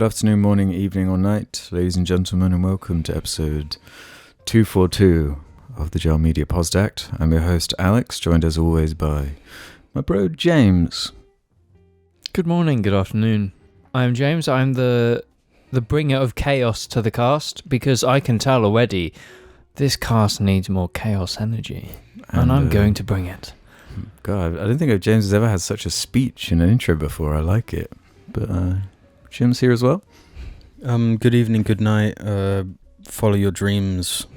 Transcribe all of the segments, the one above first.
afternoon, morning, evening, or night, ladies and gentlemen, and welcome to episode 242 of the Media Posdact. I'm your host, Alex, joined as always by my bro, James. Good morning, good afternoon. I'm James. I'm the bringer of chaos to the cast, because I can tell already this cast needs more chaos energy, and I'm going to bring it. God, I don't think James has ever had such a speech in an intro before. I like it. But Jim's here as well. Good evening, good night. Follow your dreams.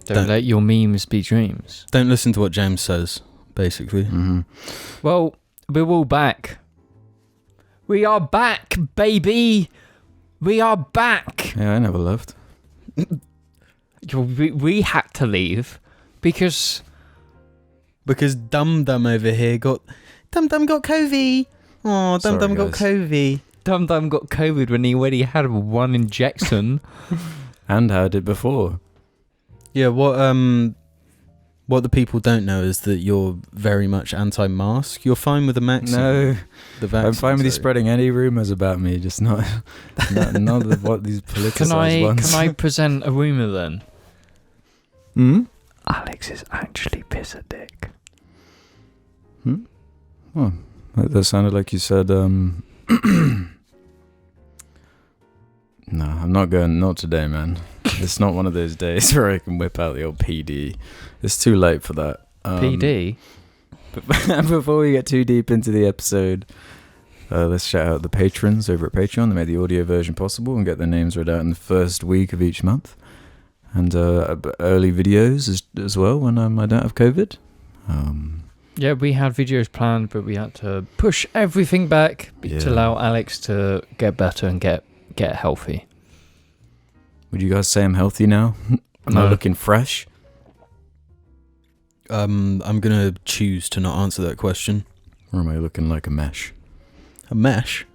Don't let your memes be dreams. Don't listen to what James says, basically. Mm-hmm. Well, we're all back. We are back, baby. We are back. Yeah, I never left. We had to leave because Dum Dum over here got COVID. Oh, Dum Dum got COVID. Dum Dum got COVID when he already had one injection. And had it before. Yeah, what the people don't know is that you're very much anti-mask. You're fine with the vaccine. No, the vaccine. I'm fine with you spreading any rumours about me, just not of what these politicised ones. Can I present a rumour then? Hmm? Alex is actually piss a dick. Hmm? Oh, that sounded like you said, No, I'm not going, not today, man. It's not one of those days where I can whip out the old PD. It's too late for that. PD? But before we get too deep into the episode, let's shout out the patrons over at Patreon that made the audio version possible and get their names read out in the first week of each month. And early videos as well when I don't have COVID. Yeah, we had videos planned, but we had to push everything back to allow Alex to get better and get healthy. Would you guys say I'm healthy now? Am I looking fresh? I'm gonna choose to not answer that question. Or am I looking like a mesh? A mesh?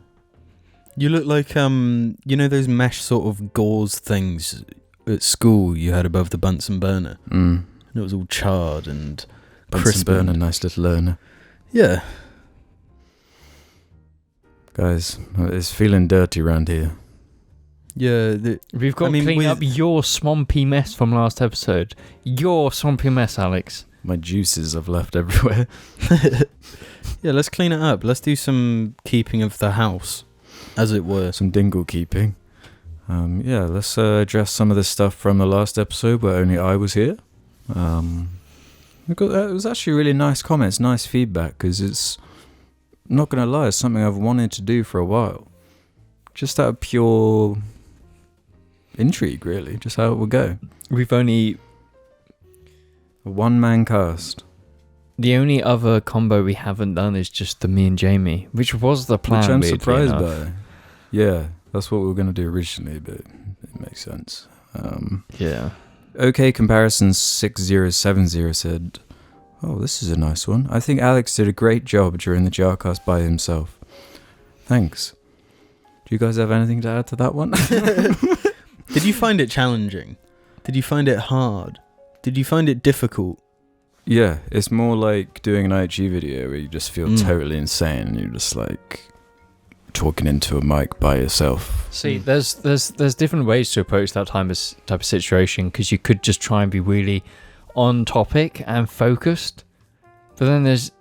You look like those mesh sort of gauze things at school you had above the Bunsen burner. Mm. And it was all charred and Bunsen burner, nice little learner. Yeah. Guys, it's feeling dirty around here. Yeah, we've got to clean up your swampy mess from last episode. Your swampy mess, Alex. My juices I've left everywhere. Yeah, let's clean it up. Let's do some keeping of the house, as it were. Some dingle keeping. Let's address some of the stuff from the last episode where only I was here. It was actually really nice comments, nice feedback, because it's, not going to lie, it's something I've wanted to do for a while. Just out of pure intrigue, really, just how it would go. We've only a one-man cast. The only other combo we haven't done is just the me and Jamie, which was the plan. Which I'm surprised by. Yeah, that's what we were going to do originally, but it makes sense. Yeah. UKConfectionary said, "Oh, this is a nice one. I think Alex did a great job during the JARCast by himself. Thanks. Do you guys have anything to add to that one?" Did you find it challenging? Did you find it hard? Did you find it difficult? Yeah, it's more like doing an IG video where you just feel totally insane and you're just like talking into a mic by yourself. See, there's different ways to approach that type of situation, because you could just try and be really on topic and focused, but then there's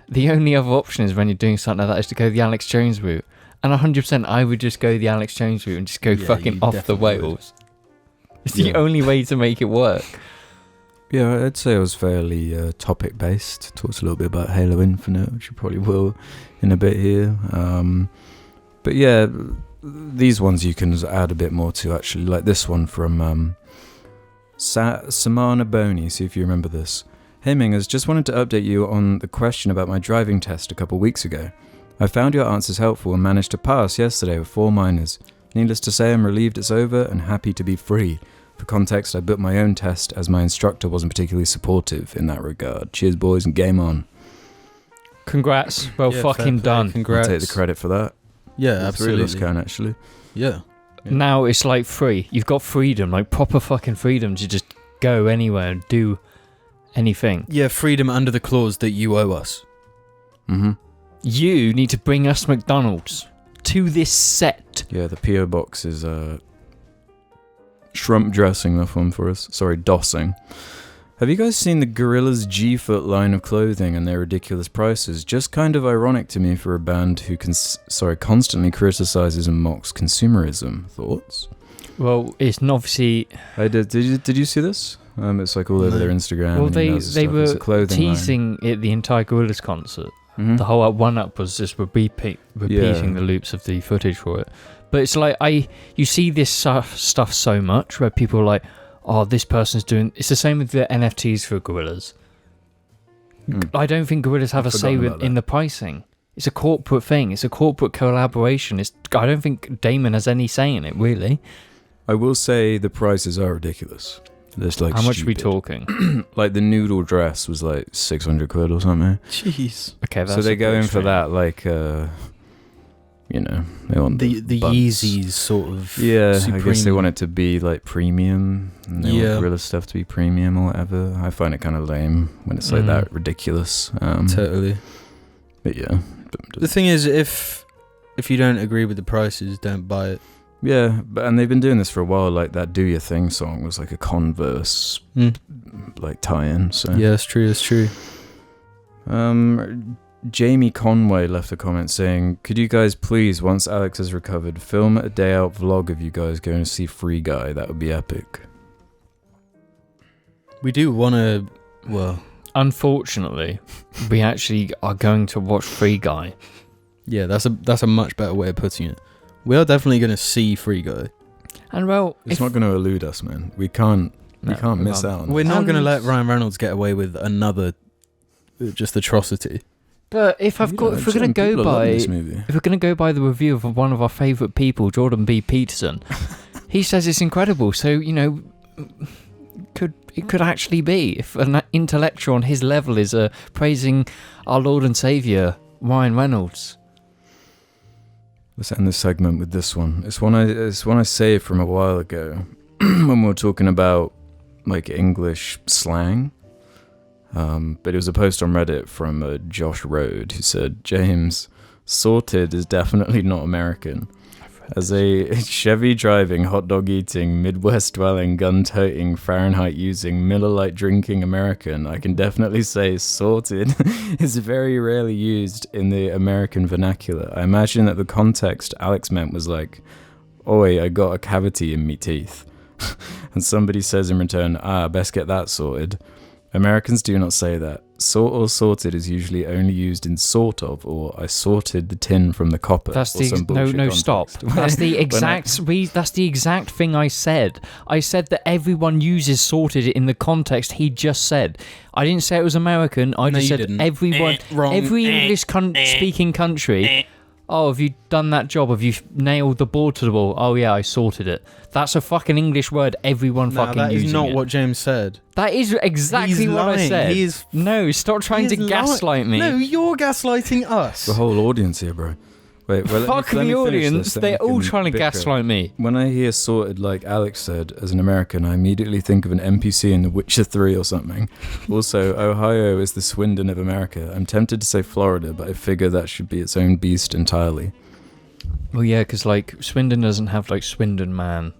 the only other option is when you're doing something like that is to go the Alex Jones route. And 100% I would just go the Alex Jones route and just go fucking off the rails. It's the only way to make it work. Yeah, I'd say it was fairly topic-based. Talked a little bit about Halo Infinite, which you probably will in a bit here. But yeah, these ones you can add a bit more to, actually. Like this one from Samana Boney, see if you remember this. "Hey Mingers, just wanted to update you on the question about my driving test a couple weeks ago. I found your answers helpful and managed to pass yesterday with 4 minors. Needless to say, I'm relieved it's over and happy to be free. For context, I booked my own test as my instructor wasn't particularly supportive in that regard. Cheers, boys, and game on." Congrats. Well, fucking done. Congrats. I'll take the credit for that. Yeah, absolutely. 3 of us can, actually. Yeah. Now it's like free. You've got freedom, like proper fucking freedom to just go anywhere and do anything. Yeah, freedom under the clause that you owe us. Mm-hmm. You need to bring us McDonald's. to this set. Yeah, the PO box is shrimp dressing that one for us. Sorry, dossing. Have you guys seen the Gorillaz G-Foot line of clothing and their ridiculous prices? Just kind of ironic to me for a band who constantly criticizes and mocks consumerism. Thoughts? Well, it's not obviously... I did. Did you see this? It's like all over their Instagram. Well, and they were clothing teasing it the entire Gorillaz concert. Mm-hmm. The whole one-up was just repeating the loops of the footage for it. But it's like, you see this stuff so much where people are like, oh, this person's doing... It's the same with the NFTs for Gorillaz. I don't think Gorillaz have a say in the pricing. It's a corporate thing. It's a corporate collaboration. I don't think Damon has any say in it, really. I will say the prices are ridiculous. There's like how much are we stupid. talking? Like the noodle dress was like 600 quid or something. Jeez. Okay, that's so they go in for that, like, they want the buns. Yeezys sort of. Yeah, supreme. I guess they want it to to be like premium. And they want Gorilla stuff to be premium or whatever. I find it kind of lame when it's like that ridiculous. Totally. But yeah. The thing is, if you don't agree with the prices, don't buy it. Yeah, and they've been doing this for a while. Like that "Do Your Thing" song was like a Converse like tie-in. So yeah, it's true. It's true. Jamie Conway left a comment saying, "Could you guys please, once Alex has recovered, film a day out vlog of you guys going to see Free Guy? That would be epic." We do want to. Well, unfortunately, we actually are going to watch Free Guy. Yeah, that's a much better way of putting it. We are definitely going to see Free Guy. And well, it's not going to elude us, man. We can't miss out on We're this. not going to let Ryan Reynolds get away with another just atrocity. But if we're going to go by the review of one of our favourite people, Jordan B. Peterson, he says it's incredible. So, it could actually be if an intellectual on his level is praising our Lord and Saviour, Ryan Reynolds. Let's end this segment with this one. It's one I saved from a while ago when we were talking about like English slang. But it was a post on Reddit from Josh Road who said, "James, sorted is definitely not American. As a Chevy driving, hot dog eating, Midwest dwelling, gun toting, Fahrenheit using, Miller Lite drinking American, I can definitely say sorted is very rarely used in the American vernacular. I imagine that the context Alex meant was like, oi, I got a cavity in me teeth." And somebody says in return, best get that sorted. Americans do not say that. Sort or sorted is usually only used in sort of, or I sorted the tin from the copper. That's stop. That's the exact thing I said. I said that everyone uses sorted in the context he just said. I didn't say it was American. I just said everyone, every English speaking country. Oh, have you done that job? Have you nailed the board to the wall? Oh yeah, I sorted it. That's a fucking English word. Everyone fucking using it. That is not what James said. That is exactly what I said. No, stop trying to gaslight me. No, you're gaslighting us. The whole audience here, bro. Wait, fuck the audience. They're all trying to gaslight me. When I hear sorted, like Alex said, as an American, I immediately think of an NPC in The Witcher 3 or something. Also, Ohio is the Swindon of America. I'm tempted to say Florida, but I figure that should be its own beast entirely. Well, yeah, because like Swindon doesn't have like Swindon Man,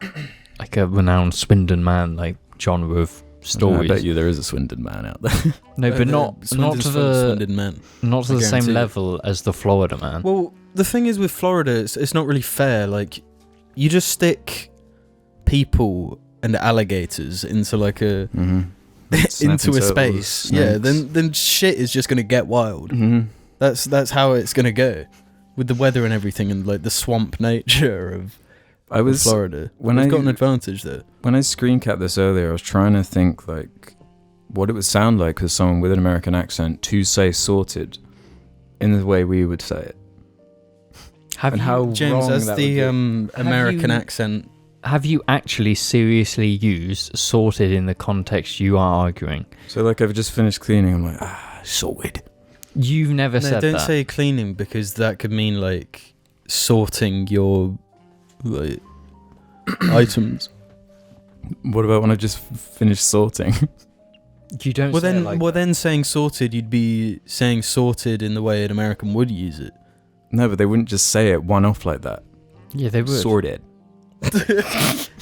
like a renowned Swindon Man like genre of stories. I bet you there is a Swindon Man out there. No, but not to the same level as the Florida Man. Well, the thing is with Florida, it's not really fair. Like, you just stick people and alligators into like a into a space. Snakes. Yeah, then shit is just gonna get wild. Mm-hmm. That's how it's gonna go with the weather and everything, and like the swamp nature of Florida. We've got an advantage there. When I screen capped this earlier, I was trying to think like what it would sound like as someone with an American accent to say sorted in the way we would say it. James, as the American accent, have you actually seriously used sorted in the context you are arguing? So like I've just finished cleaning, I'm like, sorted. You've never said that. Don't say cleaning, because that could mean like sorting your like items. What about when I just finished sorting? You don't. Then saying sorted, you'd be saying sorted in the way an American would use it. No, but they wouldn't just say it one off like that. Yeah, they would. Sorted.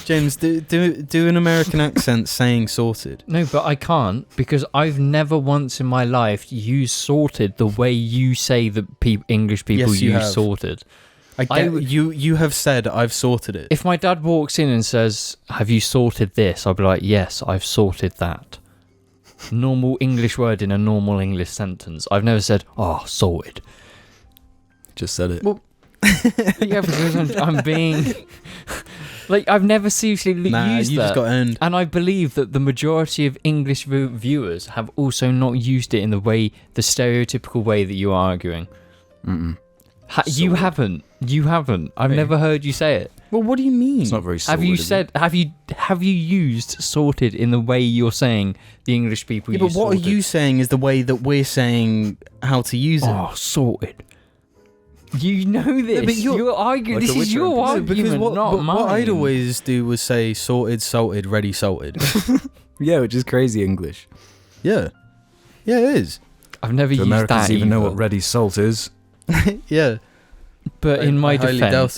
James, do an American accent saying sorted. No, but I can't because I've never once in my life used sorted the way you say that English people Yes, you use have. sorted. You have said I've sorted it. If my dad walks in and says, "Have you sorted this?" I'll be like, "Yes, I've sorted that." Normal English word in a normal English sentence. I've never said, "Oh, sorted." Just said it. Well, Yeah, because I'm being like I've never seriously used you that. just got earned. And I believe that the majority of English viewers have also not used it in the stereotypical way that you're arguing. Mm-mm. You haven't. I've never heard you say it. Well, what do you mean? It's not very sorted. Have you used sorted in the way you're saying the English people use but what sorted? are you saying is the way that we're saying how to use it? Oh, sorted. You know this. but you're arguing. Like this a is Witcher your NPC. argument, because not mine. what I'd always do was say sorted, salted, ready, salted. Yeah, which is crazy English. Yeah. Yeah, it is. I've never Do used Americans that even know either. what ready salt is? Yeah. But I in my highly doubt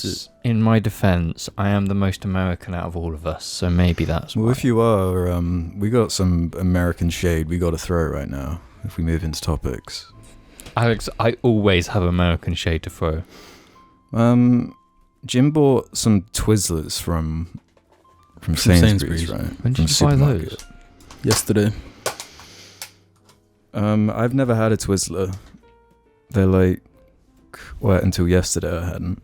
defense, I am the most American out of all of us, so maybe that's Well, why. if you are, we got some American shade we got to throw right now if we move into topics. Alex, I always have American shade to throw. Jim bought some Twizlers from Sainsbury's, right? When did From you buy supermarket. those? Yesterday. I've never had a Twizler. They're like, well, until yesterday I hadn't.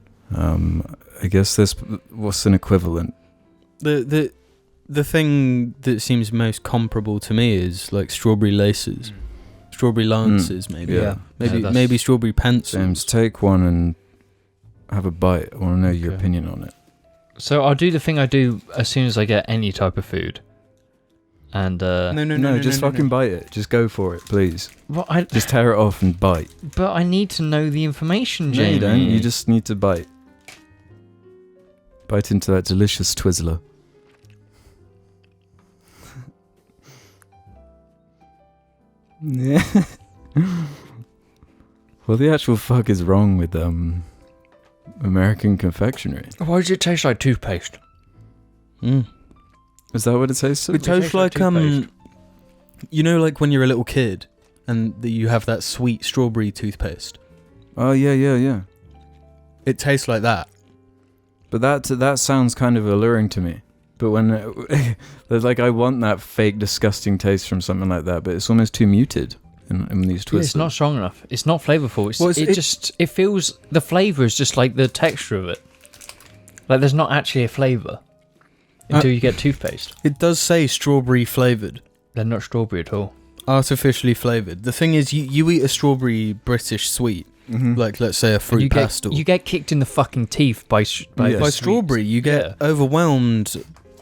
I guess what's an equivalent? The thing that seems most comparable to me is like strawberry laces. Strawberry lances, maybe. Yeah. Maybe strawberry pencils. James, take one and have a bite. I want to know your Okay. opinion on it. So I'll do the thing I do as soon as I get any type of food. And No, just fucking bite it. Just go for it, please. Just tear it off and bite. But I need to know the information, No, Jamie. you don't. You just need to bite. Bite into that delicious Twizzler. Yeah. What the actual fuck is wrong with American confectionery? Why does it taste like toothpaste? Is that what it tastes It like? tastes like you know, like when you're a little kid and you have that sweet strawberry toothpaste. Oh yeah. It tastes like that. But that sounds kind of alluring to me. But when there's like, I want that fake disgusting taste from something like that, but it's almost too muted in these Twizzlers. It's not strong enough. It's not flavorful. It feels, the flavor is just like the texture of it. Like there's not actually a flavor until you get toothpaste. It does say strawberry flavoured. They're not strawberry at all. Artificially flavoured. The thing is, you eat a strawberry British sweet, like let's say a fruit pastel. You get kicked in the fucking teeth by by strawberry. You get overwhelmed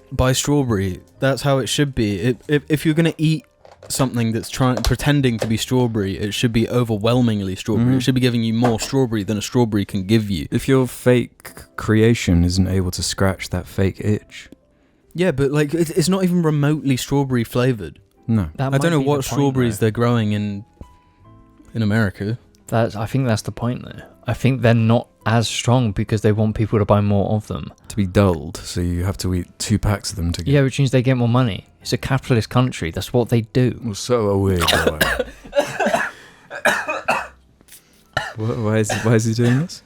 by strawberry. That's how it should be. If you're going to eat something that's pretending to be strawberry, it should be overwhelmingly strawberry. It should be giving you more strawberry than a strawberry can give you. If your fake creation isn't able to scratch that fake itch. Yeah, but like it's not even remotely strawberry flavored. No. I don't know what strawberries they're growing in America. I think that's the point though. I think they're not as strong because they want people to buy more of them. To be dulled, so you have to eat 2 packs of them to get... Yeah, which means they get more money. It's a capitalist country. That's what they do. Well, so are we. Why is he doing this?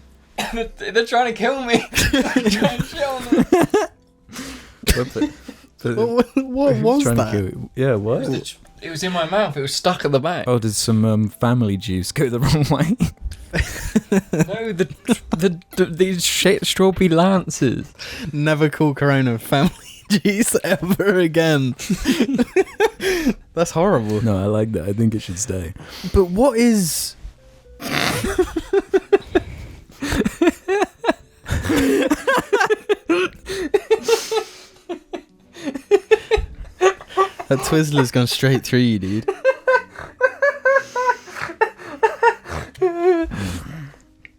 They're trying to kill me. They're trying to kill me. What was that? Yeah, what? It was in my mouth. It was stuck at the back. Oh, did some family juice go the wrong way? No, these shit strawberry lances. Never call Corona family juice ever again. That's horrible. No, I like that. I think it should stay. But what is... That Twizzler's gone straight through you, dude.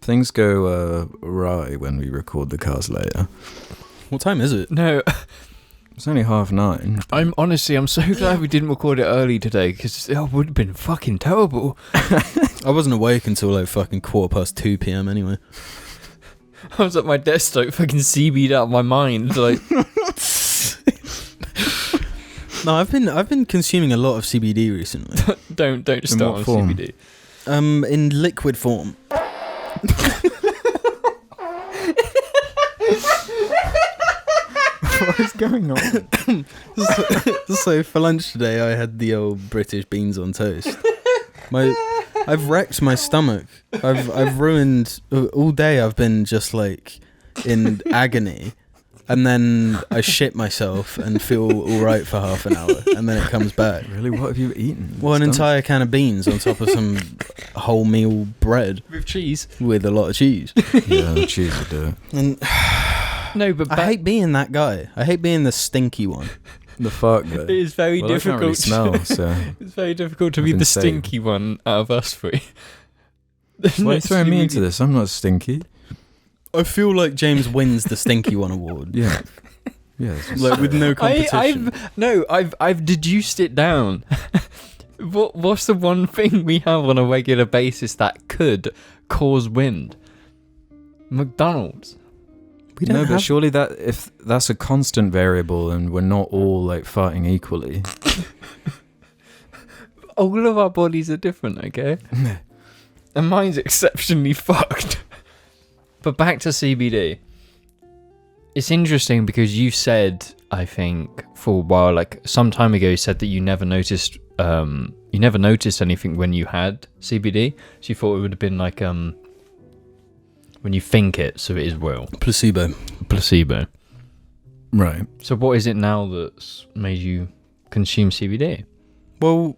Things go awry when we record the cars later. What time is it? No, It's only 9:30. I'm so glad we didn't record it early today, because it would have been fucking terrible. I wasn't awake until like fucking 2:15 p.m. anyway. I was at my desk, like fucking CB'd out of my mind, like. No, I've been consuming a lot of CBD recently. don't start on form? CBD. In liquid form. What is going on? So for lunch today, I had the old British beans on toast. I've wrecked my stomach. I've ruined all day. I've been just like in agony, and then I shit myself and feel all right for half an hour, and then it comes back. Really, what have you eaten? Well, an entire can of beans on top of some wholemeal bread With cheese. with a lot of cheese. Yeah, the cheese would do it. And No, but I hate being that guy. I hate being the stinky one. The fuck though. it is very Well, I can't really difficult. smell, so. It's very difficult to I've be been the saved. stinky one out of us three. Why are you throwing me into this? I'm not stinky. I feel like James wins the stinky one award. Yeah. Yeah. It's just Like with no competition. I've deduced it down. What's the one thing we have on a regular basis that could cause wind? McDonald's. We don't no, but have- surely that if that's a constant variable and we're not all like farting equally. All of our bodies are different, okay? And mine's exceptionally fucked. But back to CBD. It's interesting because you said, I think, for a while, like some time ago, you said that you never noticed anything when you had CBD. So you thought it would have been like when you think it, so it is real. Placebo. Right. So what is it now that's made you consume CBD? Well,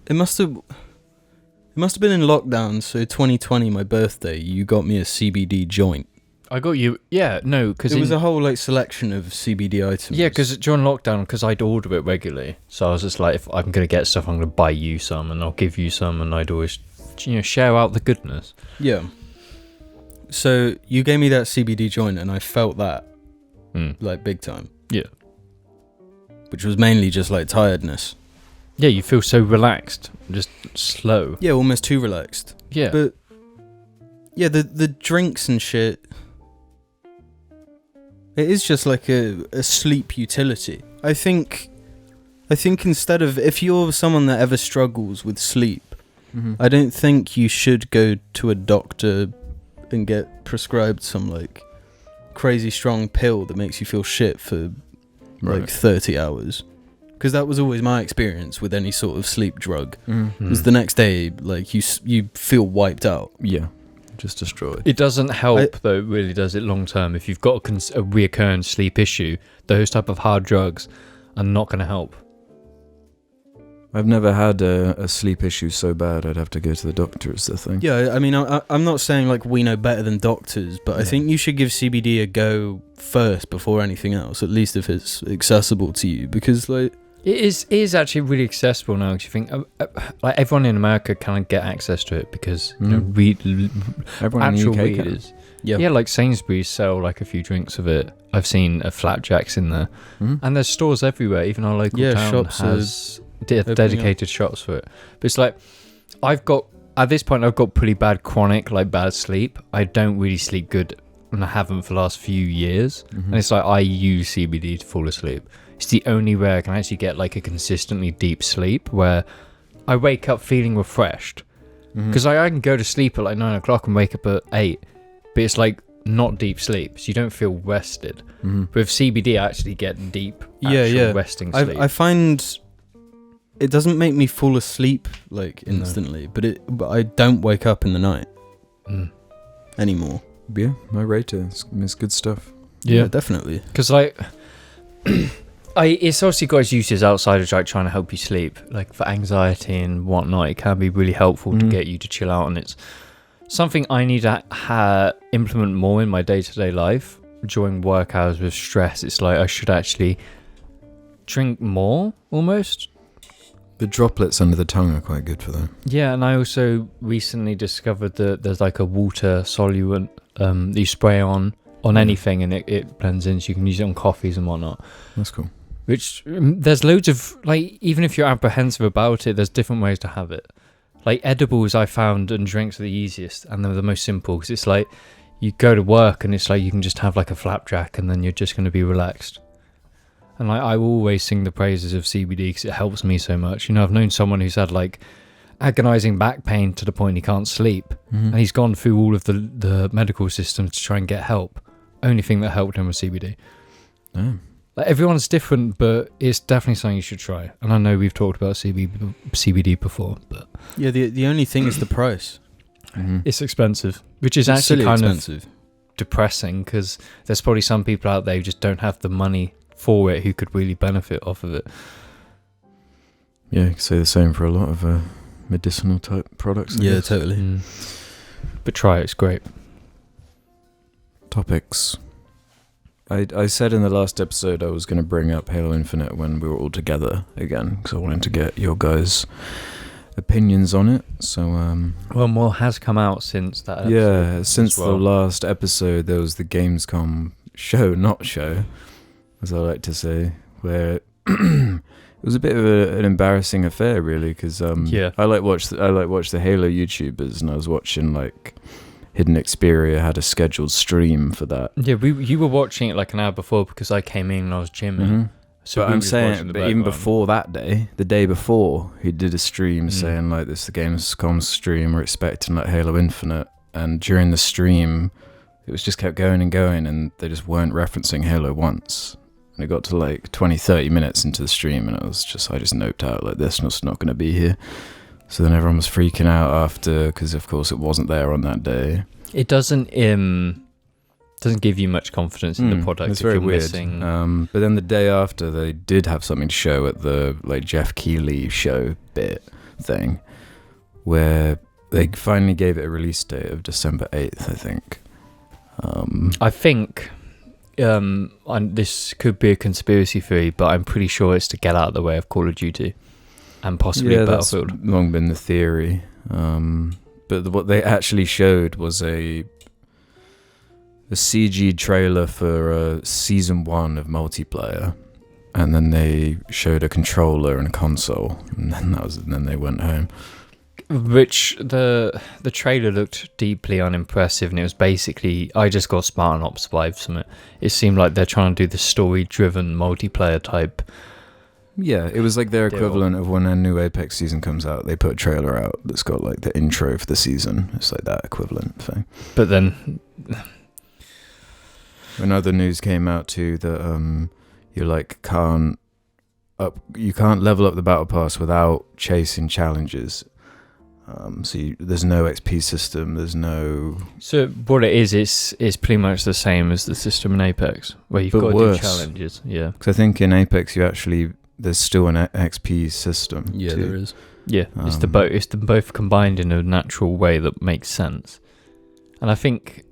it must have been in lockdown. So 2020, my birthday, you got me a CBD joint. I got you. Yeah, no, because It was a whole like selection of CBD items. yeah, because during lockdown, because I'd order it regularly, so I was just like, if I'm gonna get stuff, I'm gonna buy you some, and I'll give you some, and I'd always, share out the goodness. Yeah. So you gave me that CBD joint, and I felt that like big time. Yeah. Which was mainly just like tiredness. Yeah, you feel so relaxed, just slow. Yeah, almost too relaxed. Yeah. But yeah, the drinks and shit. It is just like a sleep utility. I think instead of, if you're someone that ever struggles with sleep, I don't think you should go to a doctor and get prescribed some like crazy strong pill that makes you feel shit for like 30 hours. Because that was always my experience with any sort of sleep drug. Because the next day, like you feel wiped out. Yeah. Just destroyed. It doesn't help, though, really, does it, long term? If you've got a reoccurring sleep issue, those type of hard drugs are not going to help. I've never had a sleep issue so bad I'd have to go to the doctor is the thing. Yeah, I mean, I'm not saying like we know better than doctors, but I think you should give CBD a go first before anything else, at least if it's accessible to you, because like... It is actually really accessible now, because you think, like everyone in America can get access to it, because Everyone actual in the UK weed can. is... Yeah, like Sainsbury's sell like a few drinks of it. I've seen a Flapjacks in there. And there's stores everywhere, even our local town shops has dedicated shops for it. But it's like, at this point I've got pretty bad chronic, like bad sleep. I don't really sleep good, and I haven't for the last few years. And it's like I use CBD to fall asleep. It's the only way I can actually get like a consistently deep sleep where I wake up feeling refreshed. Because I can go to sleep at like 9 o'clock and wake up at 8, but it's like not deep sleep, so you don't feel rested. But with CBD I actually get deep resting sleep. I find it doesn't make me fall asleep like instantly, but I don't wake up in the night anymore. Yeah, I rate it. It's good stuff. Yeah, definitely. Because like it's obviously got its uses outside of like trying to help you sleep, like for anxiety and whatnot. It can be really helpful to get you to chill out, and it's something I need to implement more in my day-to-day life during work hours with stress. It's like I should actually drink more, almost. The droplets under the tongue are quite good for that. Yeah, and I also recently discovered that there's like a water solute that you spray on on anything, and it blends in, so you can use it on coffees and whatnot. That's cool. Which, there's loads of, like, even if you're apprehensive about it, there's different ways to have it. Like, edibles I found and drinks are the easiest, and they're the most simple, because it's like, you go to work and it's like you can just have like a flapjack and then you're just going to be relaxed. And like, I will always sing the praises of CBD because it helps me so much. You know, I've known someone who's had like agonizing back pain to the point he can't sleep, and he's gone through all of the medical systems to try and get help. Only thing that helped him was CBD. Damn. Like, everyone's different, but it's definitely something you should try. And I know we've talked about CBD before, but yeah, the only thing is the price. It's expensive, which is It's actually silly kind expensive. of depressing, because there's probably some people out there who just don't have the money for it who could really benefit off of it. Yeah, you could say the same for a lot of medicinal type products. I Yeah, guess. totally. But try it, it's great. Topics. I said in the last episode I was going to bring up Halo Infinite when we were all together again, because I wanted to get your guys' opinions on it. So Well, more has come out since that episode. yeah, since well. the last episode there was the Gamescom show, as I like to say, where it was a bit of an embarrassing affair, really, because Yeah. I watch the Halo YouTubers, and I was watching like Hidden Xperia had a scheduled stream for that. Yeah, you were watching it like an hour before because I came in and I was gymming. So But we I'm was watching saying, the but even background. before that day, the day before, he did a stream saying like, "This is the Gamescom stream. We're expecting like Halo Infinite." And during the stream, it was just kept going and going, and they just weren't referencing Halo once. And it got to like 20, 30 minutes into the stream, and I just noped out like, this was not going to be here. So then everyone was freaking out after, because of course it wasn't there on that day. It doesn't give you much confidence in the product. It's if very you're weird. Missing. But then the day after, they did have something to show at the like Jeff Keighley show bit thing, where they finally gave it a release date of December 8th, I think. I think this could be a conspiracy theory, but I'm pretty sure it's to get out of the way of Call of Duty and possibly Battlefield. That's long been the theory. But what they actually showed was a CG trailer for season 1 of multiplayer, and then they showed a controller and a console, and then they went home. Which the trailer looked deeply unimpressive, and it was basically, I just got Spartan Ops vibes from it. It seemed like they're trying to do the story-driven multiplayer type. Yeah, it was like their Deal. equivalent of when a new Apex season comes out, they put a trailer out that's got like the intro for the season. It's like that equivalent thing. But then When other news came out too that you like you can't level up the battle pass without chasing challenges. There's no XP system. There's no. So what it is, it's pretty much the same as the system in Apex, where you've But got worse. to do challenges. Yeah, Because I think in Apex there's still an XP system. Yeah, too. there is. yeah. It's the both combined in a natural way that makes sense. And I think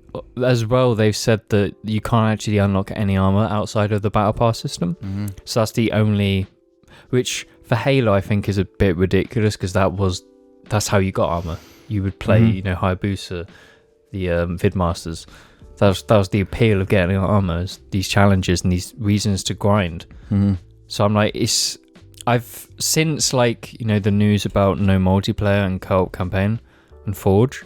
as well, they've said that you can't actually unlock any armor outside of the battle pass system. Mm-hmm. So that's the only, which for Halo I think is a bit ridiculous, because that's how you got armor. You would play, Hayabusa, the Vidmasters. That was the appeal of getting armor, is these challenges and these reasons to grind. Mm-hmm. So I'm like, I've since the news about no multiplayer and co-op campaign and Forge,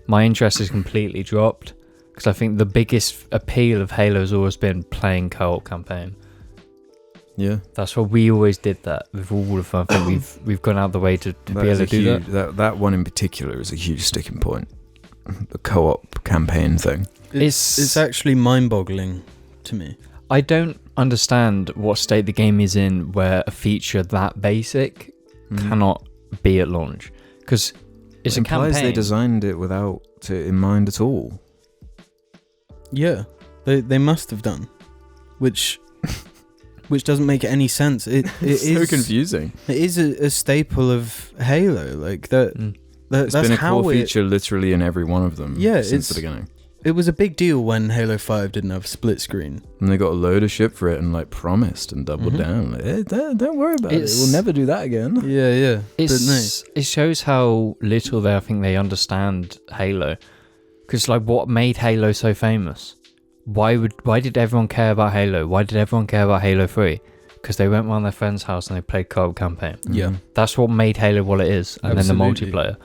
my interest has completely dropped, because I think the biggest appeal of Halo has always been playing co-op campaign. Yeah. That's what we always did that with all of them. I think we've gone out the way to be able to do that. That one in particular is a huge sticking point. The co-op campaign thing. It's actually mind-boggling to me. I don't understand what state the game is in where a feature that basic cannot be at launch, because it's a implies campaign. they designed it without it in mind at all. Yeah, they must have done, which doesn't make any sense. It's so confusing. It is a staple of Halo, like that. It's That's been a how core feature literally in every one of them. Yeah, since the beginning. It was a big deal when Halo 5 didn't have split screen. And they got a load of shit for it and promised and doubled down. Like, hey, don't worry about it. We'll never do that again. Yeah. But no. It shows how little I think they understand Halo. Because what made Halo so famous? why did everyone care about Halo? Why did everyone care about Halo 3? Because they went around their friend's house and they played co-op campaign. Yeah. That's what made Halo what it is, and then the multiplayer.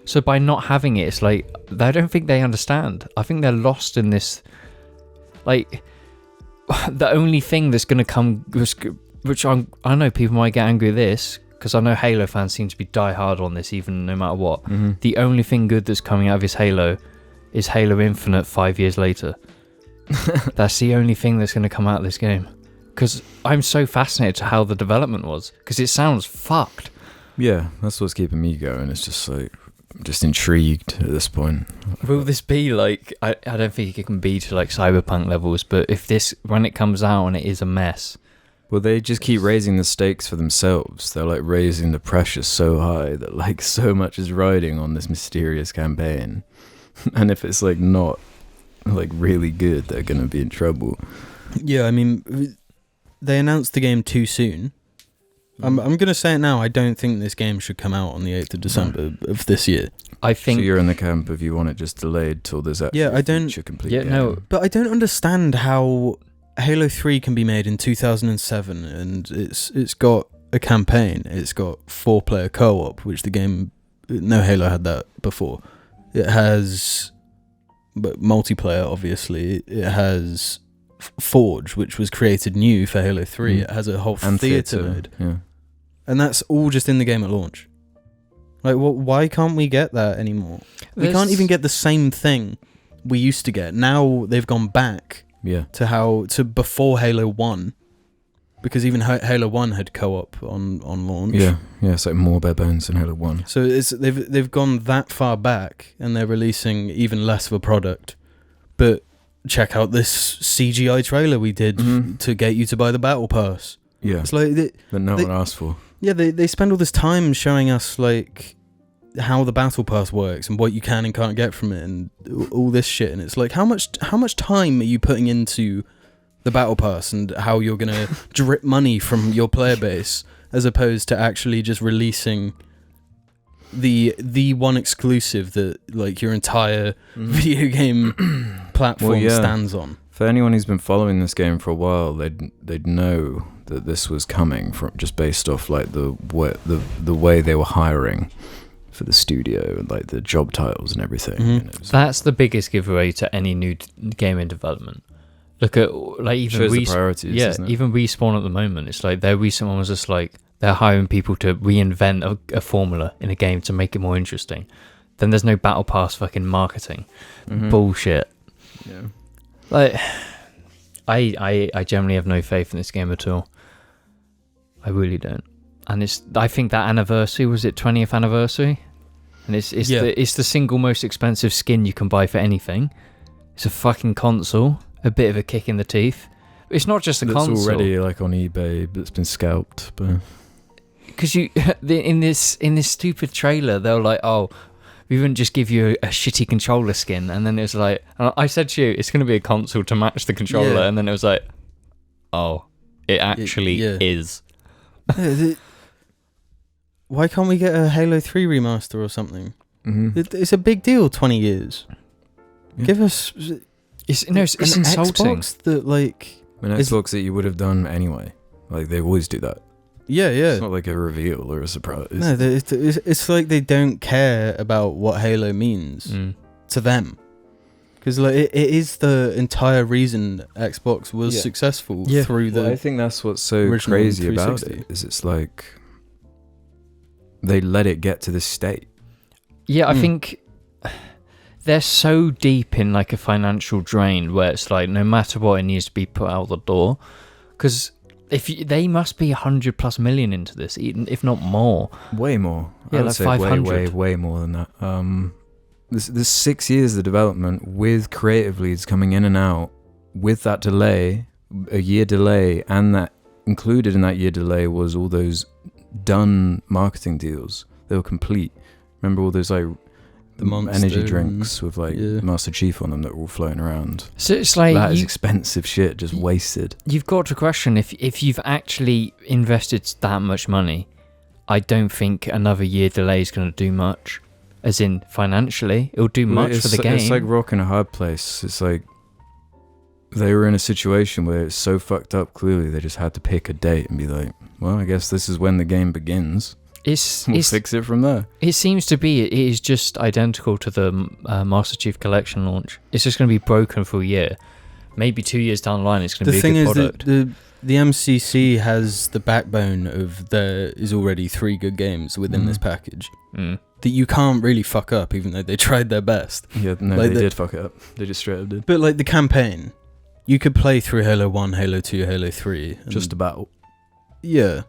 So by not having it, it's like, I don't think they understand. I think they're lost in this, like, the only thing that's going to come, which I know people might get angry at this, because I know Halo fans seem to be die hard on this, even no matter what. Mm-hmm. The only thing good that's coming out of this Halo is Halo Infinite 5 years later. That's the only thing that's going to come out of this game. Because I'm so fascinated to how the development was, because it sounds fucked. Yeah, that's what's keeping me going. It's just like, I'm just intrigued at this point. Will this be like, I don't think it can be to like Cyberpunk levels, but if this, when it comes out and it is a mess. Well, they just keep raising the stakes for themselves. They're like raising the pressure so high that like so much is riding on this mysterious campaign. And if it's like not like really good, they're going to be in trouble. Yeah, I mean, they announced the game too soon. I'm going to say it now. I don't think this game should come out on the 8th of December of this year. I think... So you're in the camp if you want it just delayed till there's actually I don't... complete Yeah, game. no. But I don't understand how Halo 3 can be made in 2007 and it's got a campaign. It's got 4-player co-op, which the game... No Halo had that before. It has multiplayer, obviously. It has Forge, which was created new for Halo 3. It has a whole theatre mode. Yeah. And that's all just in the game at launch. Like, why can't we get that anymore? We can't even get the same thing we used to get. Now they've gone back to before Halo 1. Because even Halo 1 had co-op on launch. Yeah, it's like more bare bones than Halo 1. So they've gone that far back and they're releasing even less of a product. But check out this CGI trailer we did to get you to buy the Battle Pass. Yeah, it's like that no one asked for. Yeah, they spend all this time showing us like how the Battle Pass works and what you can and can't get from it and all this shit. And it's like, how much time are you putting into the Battle Pass and how you're gonna drip money from your player base as opposed to actually just releasing the one exclusive that like your entire video game platform stands on. For anyone who's been following this game for a while, they'd know that this was coming from just based off like the way they were hiring for the studio and like the job titles and everything. And that's the biggest giveaway to any new game in development. Look at like even the priorities. Yeah, isn't it? even Respawn at the moment. It's like their recent one was just like they're hiring people to reinvent a formula in a game to make it more interesting. Then there's no Battle Pass fucking marketing. Bullshit. Yeah. Like, I generally have no faith in this game at all. I really don't. And I think that anniversary, was it 20th anniversary? And it's the single most expensive skin you can buy for anything. It's a fucking console, a bit of a kick in the teeth. It's not just a console. It's already like on eBay, but it's been scalped. But because in this stupid trailer, they were like, oh, we wouldn't just give you a shitty controller skin. And then it was like, I said to you, it's going to be a console to match the controller. Yeah. And then it was like, oh, it actually is. Why can't we get a Halo 3 remaster or something? It's a big deal, 20 years. Yeah. Give us... It's insulting. Xbox that, like... An Xbox that you would have done anyway. Like, they always do that. Yeah. It's not like a reveal or a surprise. No, it's like they don't care about what Halo means to them. Because like, it is the entire reason Xbox was successful through the... I think that's what's so crazy about it, is it's like... They let it get to this state. Yeah, I think... They're so deep in like a financial drain where it's like no matter what, it needs to be put out the door. Because they must be 100+ million into this, if not more. Way more. Yeah, like 500. Way more than that. This 6 years of development with creative leads coming in and out with that delay, a year delay, and that included in that year delay was all those done marketing deals. They were complete. Remember all those like the energy drinks with like Master Chief on them that were all floating around. So it's like that is expensive shit, just wasted. You've got to question if you've actually invested that much money. I don't think another year delay is going to do much. As in financially, it'll do much for the game. It's like rock in a hard place. It's like they were in a situation where it's so fucked up. Clearly, they just had to pick a date and be like, "Well, I guess this is when the game begins. We'll fix it from there." It seems to be. It is just identical to the Master Chief Collection launch. It's just going to be broken for a year. Maybe 2 years down the line, it's going to be a good product. The thing is, the MCC has the backbone of there is already 3 good games within this package that you can't really fuck up, even though they tried their best. Yeah, no, they did fuck it up. They just straight up did. But like the campaign, you could play through Halo 1, Halo 2, Halo 3. Just about. Yeah.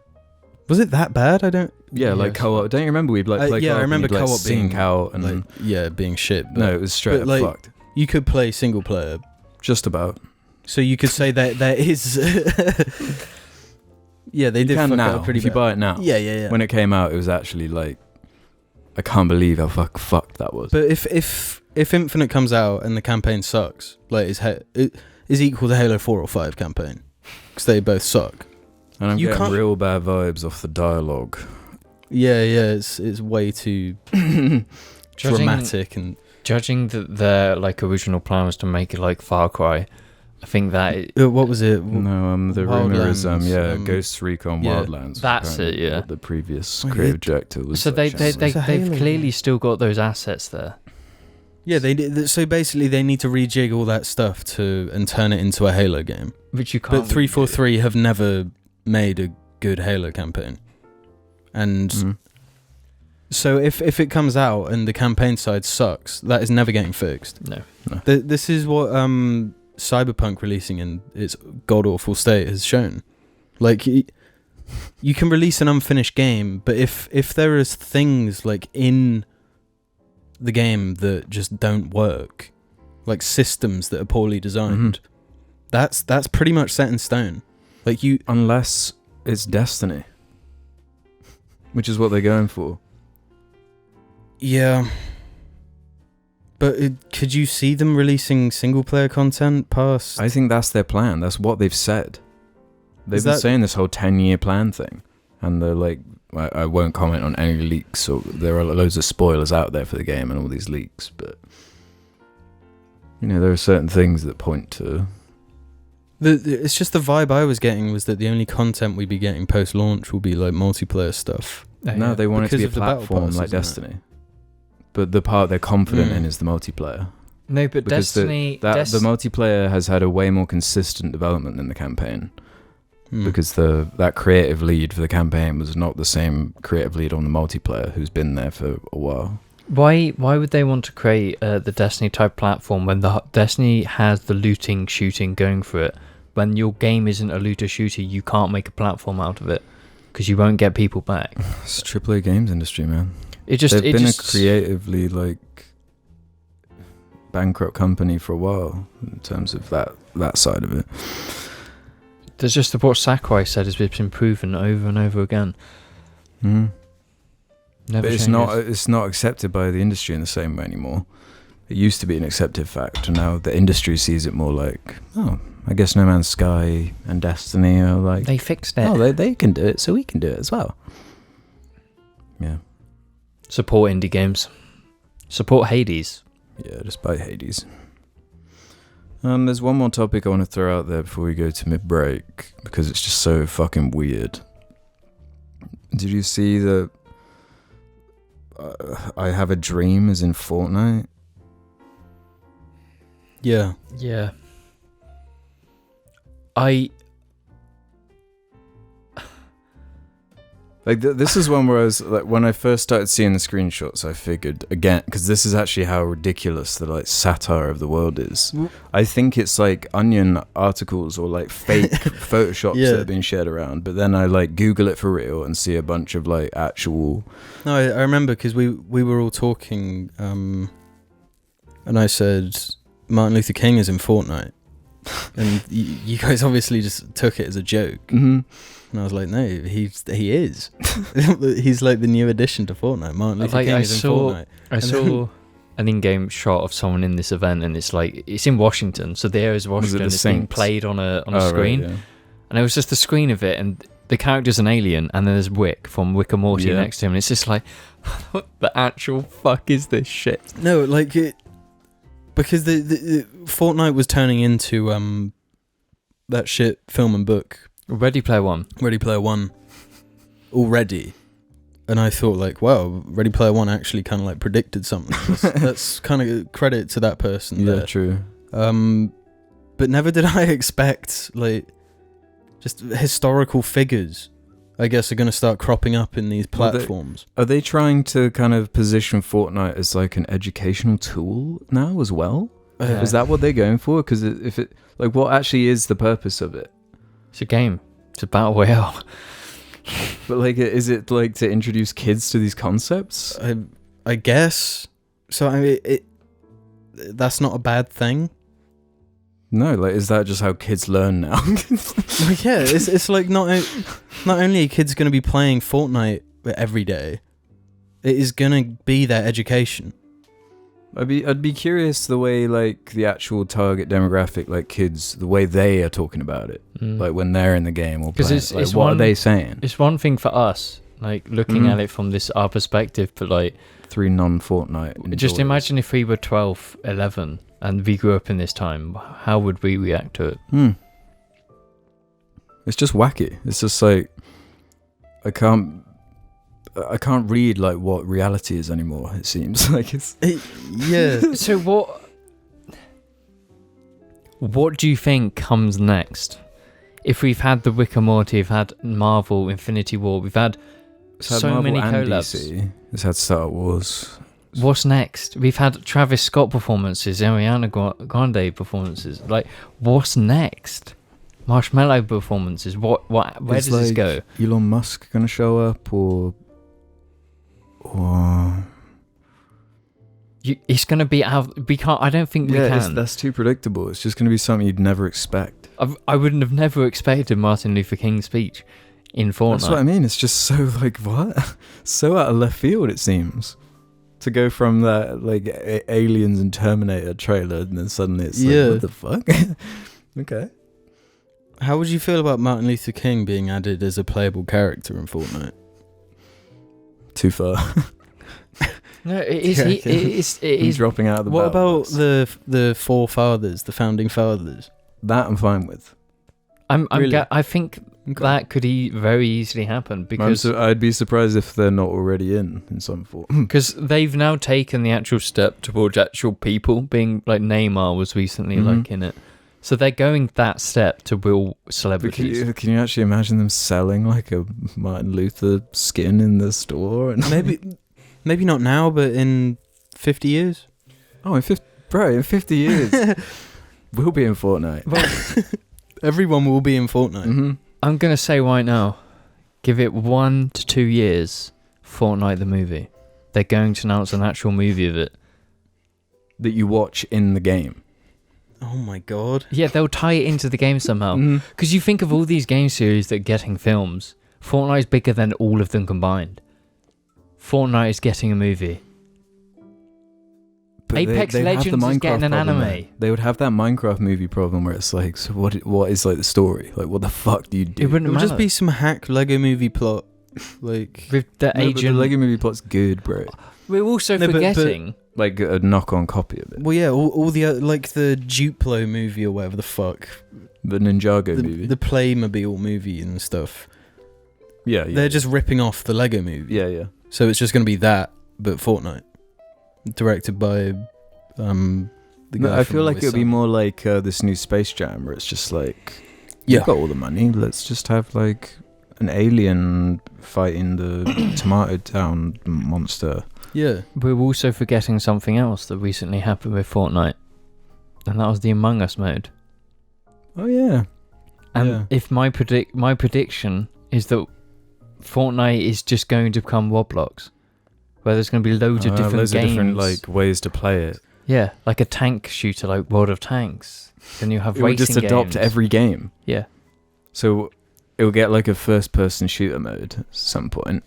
Was it that bad? I don't... Yeah, like co-op. Don't you remember we'd like play co-op? I remember co-op like, being sync out and being shit. But, no, it was straight up like, fucked. You could play single player. Just about. So you could say that there is... yeah, they did fuck now, up pretty if bad. you buy it now. Yeah. When it came out, it was actually like... I can't believe how fucked that was. But if Infinite comes out and the campaign sucks, like it is equal to Halo 4 or 5 campaign, because they both suck. And I'm getting real bad vibes off the dialogue. Yeah, it's way too dramatic and judging that their like original plan was to make it like Far Cry. I think that what was it? No, the rumor is Wildlands, Ghost Recon Wildlands. That's it. Yeah, the previous creative objective was. So they've clearly still got those assets there. Yeah, they did. So basically, they need to rejig all that stuff and turn it into a Halo game. Which you can't. But 343 have never made a good Halo campaign, and so if it comes out and the campaign side sucks, that is never getting fixed. No. This is what Cyberpunk releasing in its god awful state has shown. Like you can release an unfinished game, but if there is things like in the game that just don't work, like systems that are poorly designed, that's pretty much set in stone. Like unless it's Destiny, which is what they're going for. Yeah. But could you see them releasing single-player content past... I think that's their plan. That's what they've said. They've been saying this whole 10-year plan thing. And they're like... I won't comment on any leaks. So there are loads of spoilers out there for the game and all these leaks. But... there are certain things that point to... It's just the vibe I was getting was that the only content we'd be getting post-launch will be like multiplayer stuff. No, they want it to be a platform like Destiny. But the part they're confident in is the multiplayer. No, but because Destiny... the multiplayer has had a way more consistent development than the campaign. Because that creative lead for the campaign was not the same creative lead on the multiplayer who's been there for a while. Why would they want to create the Destiny type platform when the Destiny has the looting shooting going for it? When your game isn't a looter shooter, you can't make a platform out of it because you won't get people back. It's AAA games industry, man. They've been a creatively bankrupt company for a while in terms of that side of it. There's just what Sakurai said has been proven over and over again. But Never it's not accepted by the industry in the same way anymore. It used to be an accepted fact, and now the industry sees it more like, oh, I guess No Man's Sky and Destiny are like... They fixed it. Oh, they can do it, so we can do it as well. Yeah. Support indie games. Support Hades. Yeah, just buy Hades. There's one more topic I want to throw out there before we go to mid-break, because it's just so fucking weird. Did you see the... I Have a Dream is in Fortnite? Yeah. Yeah. This is one where I was like, when I first started seeing the screenshots, I figured again, because this is actually how ridiculous the satire of the world is. I think it's like Onion articles or fake photoshops that have been shared around, but then I Google it for real and see a bunch of actual. No, I remember because we were all talking, and I said Martin Luther King is in Fortnite, and you guys obviously just took it as a joke. Mm-hmm. And I was like, no, he is. He's the new addition to Fortnite. Martin Luther King is in Fortnite. I saw an in-game shot of someone in this event, and it's in Washington. So there is Washington. It's being played on a screen, right, yeah. And it was just the screen of it, and the character's an alien, and then there's Wick from Wick and Morty next to him, and it's just what the actual fuck is this shit? No, because the Fortnite was turning into that shit film and book, Ready Player One. Ready Player One, already. And I thought, like, wow, Ready Player One actually kind of like predicted something. That's kind of credit to that person. Yeah, there. true. But never did I expect, like, just historical figures, I guess, are going to start cropping up in these platforms. Are they trying to kind of position Fortnite as like an educational tool now as well? Is that what they're going for? Because if it, like, what actually is the purpose of it? It's a game. It's a battle royale. But like, is it like to introduce kids to these concepts? I guess. So I mean, that's not a bad thing. No, like, is that just how kids learn now? Like, yeah, it's like not only are kids going to be playing Fortnite every day, it is going to be their education. I'd be curious the way, like, the actual target demographic, like kids, the way they are talking about it, like when they're in the game or playing. Like, what are they saying? It's one thing for us, like looking at it from our perspective, but like 3 non-Fortnite. Just imagine if we were 12, 11, and we grew up in this time. How would we react to it? It's just wacky. It's just like I can't read like what reality is anymore. It seems like yeah. So what do you think comes next? If we've had the Rick and Morty, we've had Marvel, Infinity War, we've had so Marvel many and collabs. DC. It's had Star Wars. What's next? We've had Travis Scott performances, Ariana Grande performances. Like, what's next? Marshmallow performances. Where does this go? Elon Musk gonna show up or It's gonna be out. We can't. I don't think we can. That's too predictable. It's just gonna be something you'd never expect. I wouldn't have never expected Martin Luther King's speech in Fortnite. That's what I mean. It's just so like what? So out of left field it seems. To go from that like Aliens and Terminator trailer and then suddenly it's like, what the fuck? Okay. How would you feel about Martin Luther King being added as a playable character in Fortnite? Too far. No, it is. He's dropping out of the What battle. about the forefathers, the founding fathers? That I'm fine with. Really? I think that could very easily happen because I'd be surprised if they're not already in some form. Because they've now taken the actual step towards actual people being like Neymar was recently like in it. So they're going that step to real celebrities. Can you actually imagine them selling like a Martin Luther skin in the store? And maybe not now, but in 50 years. Oh, in 50 years, we'll be in Fortnite. Well, everyone will be in Fortnite. I'm going to say right now, give it 1 to 2 years, Fortnite the movie. They're going to announce an actual movie of it. That you watch in the game. Oh my god. Yeah, they'll tie it into the game somehow. Because you think of all these game series that are getting films, Fortnite's bigger than all of them combined. Fortnite is getting a movie. But Apex Legends is getting an anime. They would have that Minecraft movie problem where it's like, so what is like the story? Like, what the fuck do you do? It wouldn't would matter. just be some hack Lego movie plot. Like with the agent. The Lego movie plot's good, bro. We're also forgetting. Like a knock-on copy of it. Well, yeah, all the like the Duplo movie or whatever the fuck. The Ninjago movie. The Playmobil movie and stuff. Yeah. They're just ripping off the Lego movie. Yeah. So it's just going to be that, but Fortnite. Directed by the guy I feel like Always it'll be Sunny. more like this new Space Jam where it's just like, Yeah. you've got all the money, let's just have like an alien fighting the Tomato Town monster. Yeah. We're also forgetting something else that recently happened with Fortnite. And that was the Among Us mode. Oh yeah. And if my prediction is that Fortnite is just going to become Roblox, where there's going to be loads of different games, different like ways to play it. Yeah, like a tank shooter, like World of Tanks. Then you have It would racing just adopt games. every game. Yeah. So it'll get like a first-person shooter mode at some point.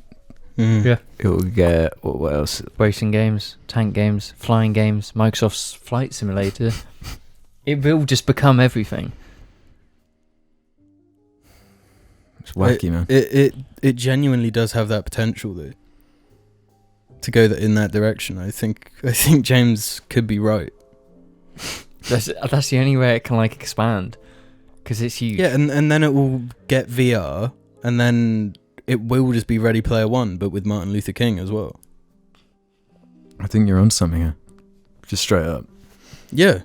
Yeah. It'll get what else? Racing games, tank games, flying games, Microsoft's Flight Simulator. It will just become everything. It's wacky, man. It genuinely does have that potential though. To go in that direction. I think James could be right. That's the only way it can like expand. because it's huge. Yeah, and then it will get VR, and then it will just be Ready Player One, but with Martin Luther King as well. I think you're on something here. Just straight up. Yeah.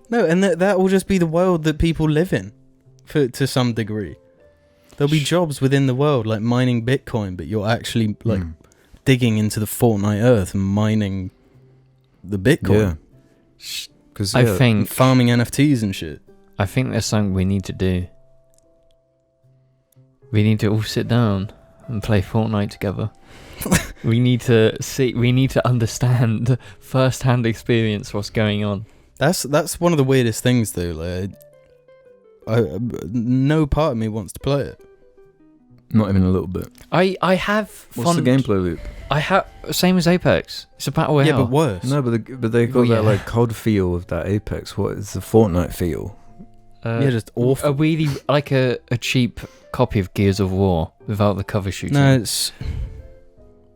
No, and that will just be the world that people live in, to some degree. There'll be jobs within the world, like mining Bitcoin, but you're actually like digging into the Fortnite earth and mining the Bitcoin. Yeah. Because I think farming NFTs and shit. I think there's something we need to do. We need to all sit down and play Fortnite together. We need to understand first-hand experience what's going on. That's one of the weirdest things though. Like, no part of me wants to play it. Not even a little bit. I have What's the gameplay loop? I have same as Apex. It's a battle royale. Yeah, but worse. No, but they got that like COD feel of that Apex. What is the Fortnite feel? Yeah, just awful. A really like a cheap copy of Gears of War without the cover shooting. No,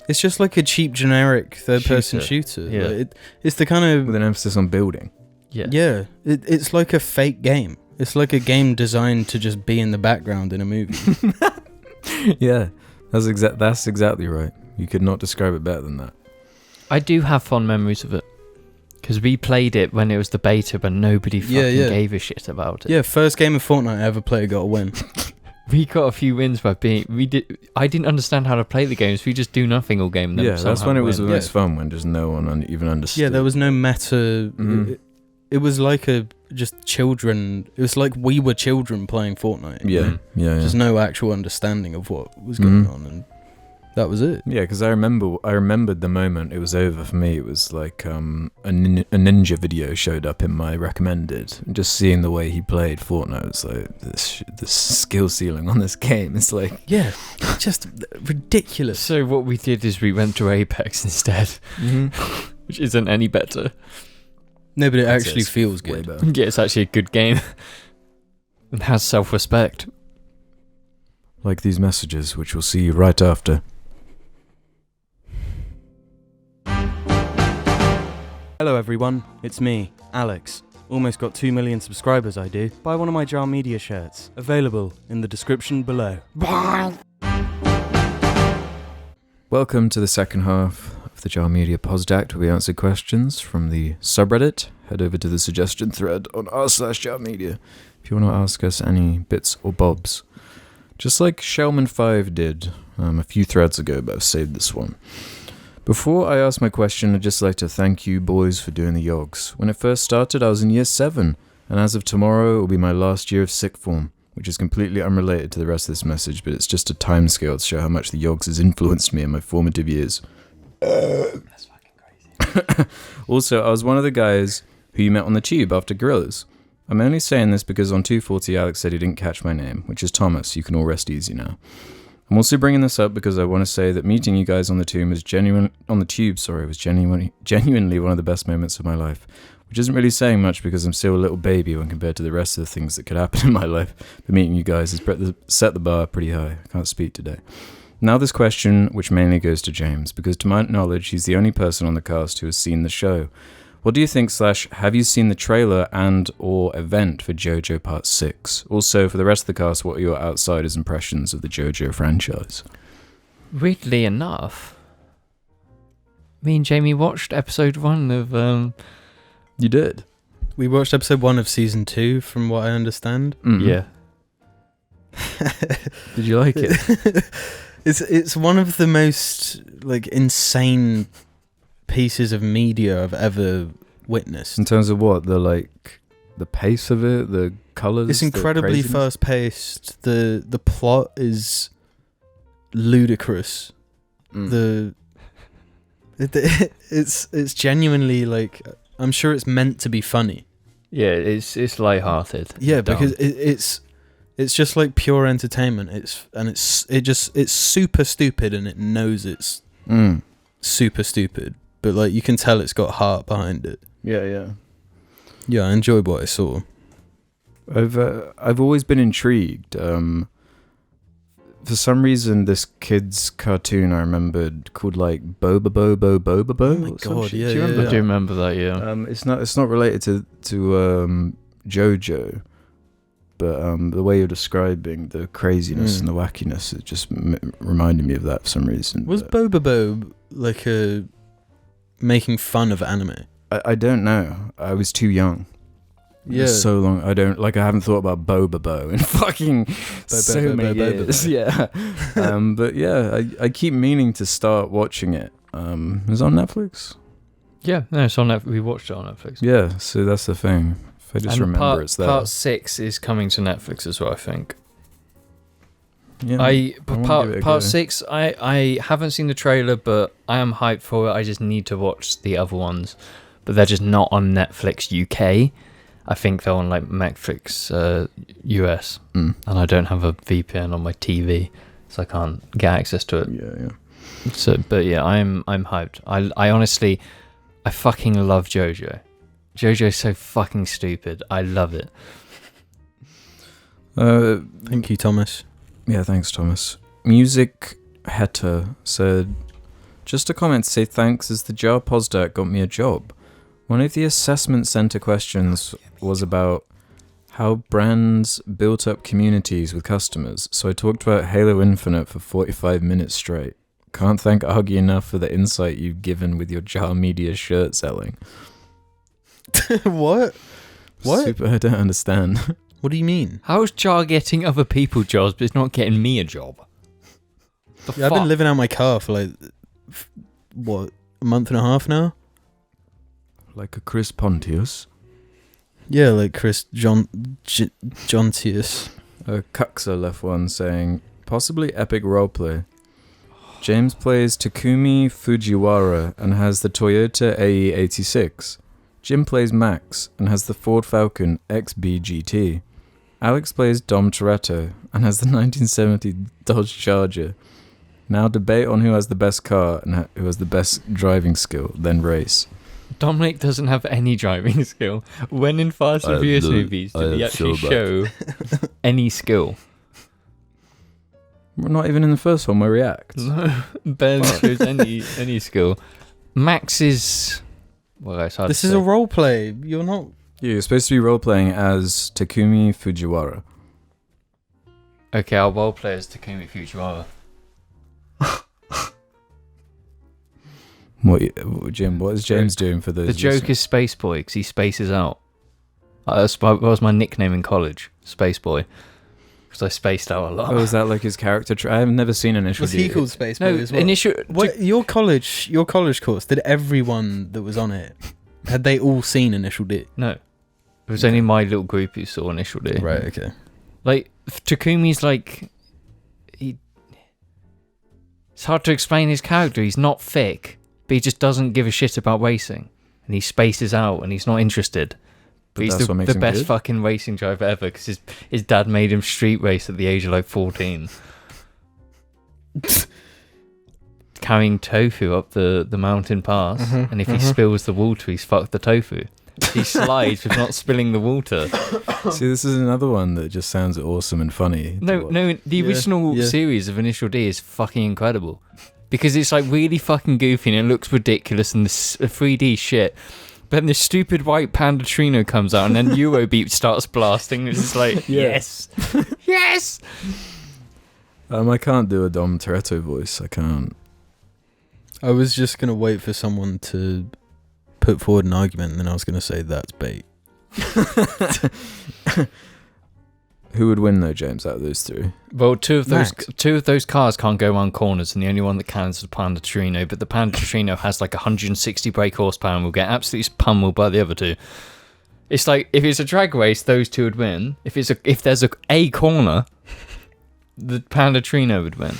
it's just like a cheap generic third-person shooter. Yeah, like it's the kind of with an emphasis on building. Yeah, yeah. It's like a fake game. It's like a game designed to just be in the background in a movie. Yeah, that's exactly right. You could not describe it better than that. I do have fond memories of it because we played it when it was the beta, but nobody fucking gave a shit about it. Yeah, first game of Fortnite I ever played got a win. We got a few wins by I didn't understand how to play the games. We just do nothing all game. Yeah, that's when it was the most fun, when just no one even understood. Yeah, there was no meta. Mm-hmm. It was like just children. It was like we were children playing Fortnite. Yeah, yeah. There's no actual understanding of what was going on, and that was it. Yeah, because I remembered the moment it was over for me. It was like a ninja video showed up in my recommended. And just seeing the way he played Fortnite was like the skill ceiling on this game. It's like just ridiculous. So what we did is we went to Apex instead, which isn't any better. No, but it actually feels good. Yeah, it's actually a good game. It has self-respect. Like these messages, which we'll see right after. Hello everyone, it's me, Alex. Almost got 2 million subscribers I do. Buy one of my Jar Media shirts. Available in the description below. Welcome to the second half of the Jar Media Posdact, where we answer questions from the subreddit. Head over to the suggestion thread on r/jarmedia if you want to ask us any bits or bobs. Just like Shellman5 did a few threads ago, but I've saved this one. Before I ask my question, I'd just like to thank you boys for doing the yogs. When it first started, I was in year 7, and as of tomorrow, it will be my last year of sixth form, which is completely unrelated to the rest of this message, but it's just a timescale to show how much the yogs has influenced me in my formative years. That's fucking crazy. Also, I was one of the guys who you met on the tube after Gorillas. I'm only saying this because on 240 Alex said he didn't catch my name, which is Thomas. You can all rest easy now. I'm also bringing this up because I want to say that meeting you guys on the tube was genuinely one of the best moments of my life, which isn't really saying much because I'm still a little baby when compared to the rest of the things that could happen in my life. But meeting you guys has set the bar pretty high. I can't speak today. Now this question, which mainly goes to James, because to my knowledge, he's the only person on the cast who has seen the show. What do you think / have you seen the trailer and or event for Jojo Part 6? Also, for the rest of the cast, what are your outsiders' impressions of the Jojo franchise? Weirdly enough, me and Jamie watched episode 1 of... You did? We watched episode 1 of season 2, from what I understand. Mm-hmm. Yeah. Did you like it? It's one of the most like insane pieces of media I've ever witnessed. In terms of what? The pace of it, the colours? It's incredibly fast-paced. The plot is ludicrous. It's genuinely like, I'm sure it's meant to be funny. Yeah, it's lighthearted. Yeah, because it's just like pure entertainment. It's super stupid, and it knows it's super stupid. But like, you can tell it's got heart behind it. Yeah. Yeah, I enjoyed what I saw. I've always been intrigued. For some reason, this kid's cartoon I remembered called like Boba Bobo. Oh my god, yeah. Do you remember I do remember that, yeah. It's not related to Jojo. but the way you're describing the craziness and the wackiness, it just reminded me of that for some reason. Was Bobobo like making fun of anime? I don't know. I was too young. Yeah, So long. I haven't thought about Bobobo in fucking so many years. Yeah. But yeah, I keep meaning to start watching it. It's on Netflix. Yeah, no, it's on Netflix. We watched it on Netflix. Yeah, so that's the thing. If I just remember it's there. Part 6 is coming to Netflix as well, I think. Yeah, Part 6, I haven't seen the trailer, but I am hyped for it. I just need to watch the other ones. But they're just not on Netflix UK. I think they're on like Netflix US. And I don't have a VPN on my TV, so I can't get access to it. Yeah. So, but yeah, I'm hyped. I honestly, I fucking love Jojo. Jojo's so fucking stupid. I love it. Thank you, Thomas. Yeah, thanks, Thomas. Music Heta said, just a comment to say thanks as the JAR Posdact got me a job. One of the assessment center questions was about how brands built up communities with customers, so I talked about Halo Infinite for 45 minutes straight. Can't thank Argy enough for the insight you've given with your JAR Media shirt selling. What? Super, I don't understand. What do you mean? How's JAR getting other people jobs, but it's not getting me a job? I've been living out my car for like, what, a month and a half now? Like a Chris Pontius. Yeah, like Chris Jontius. Cuxa left one saying, possibly epic roleplay. James plays Takumi Fujiwara and has the Toyota AE86. Jim plays Max and has the Ford Falcon XB GT. Alex plays Dom Toretto and has the 1970 Dodge Charger. Now debate on who has the best car and who has the best driving skill, then race. Dominic doesn't have any driving skill. When in Fast and Furious movies did he actually show any skill? We're not even in the first one where he acts. No, barely shows any skill. Max is... Well, it's hard This to is say. a role play. You're not... Yeah, you're supposed to be role-playing as Takumi Fujiwara. Okay, our role player is Takumi Fujiwara. Jim, what is James doing for those? The joke is Space Boy, because he spaces out. That was my nickname in college, Space Boy, because I spaced out a lot. Oh, is that like his character? I've never seen Initial Was D. he called Space Boy No, as well? Your college course, did everyone that was on it, had they all seen Initial D? No. It was only my little group who saw Initial D. Right, okay. Like, Takumi's like... It's hard to explain his character. He's not thick, but he just doesn't give a shit about racing. And he spaces out and he's not interested. But he's the best fucking racing driver ever because his dad made him street race at the age of like 14. Carrying tofu up the mountain pass, and if he spills the water, he's fucked the tofu. He slides with not spilling the water. See, this is another one that just sounds awesome and funny. No, the original series of Initial D is fucking incredible. Because it's like really fucking goofy and it looks ridiculous and the 3D shit. But then this stupid white Panda Trino comes out and then Eurobeat starts blasting. It's just like, yes! Yes! I can't do a Dom Toretto voice. I can't. I was just going to wait for someone to put forward an argument and then I was going to say that's bait. Who would win though, James, out of those three? Well, two of those cars can't go around corners, and the only one that can is the Panda Trino. But the Panda Trino has like 160 brake horsepower and will get absolutely pummeled by the other two. It's like if it's a drag race, those two would win. If there's a corner, the Panda Trino would win.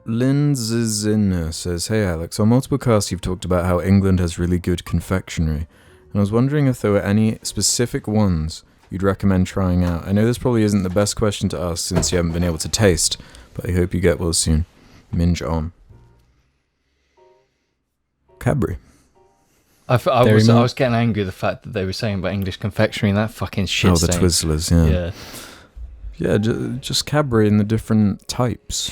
Lynn Zizina says, hey Alex, on multiple casts you've talked about how England has really good confectionery, and I was wondering if there were any specific ones you'd recommend trying out. I know this probably isn't the best question to ask since you haven't been able to taste, but I hope you get well soon. Minge on. Cadbury. I was getting angry at the fact that they were saying about English confectionery and that fucking shit. Oh, the Twizlers, yeah. Yeah, just Cadbury in the different types.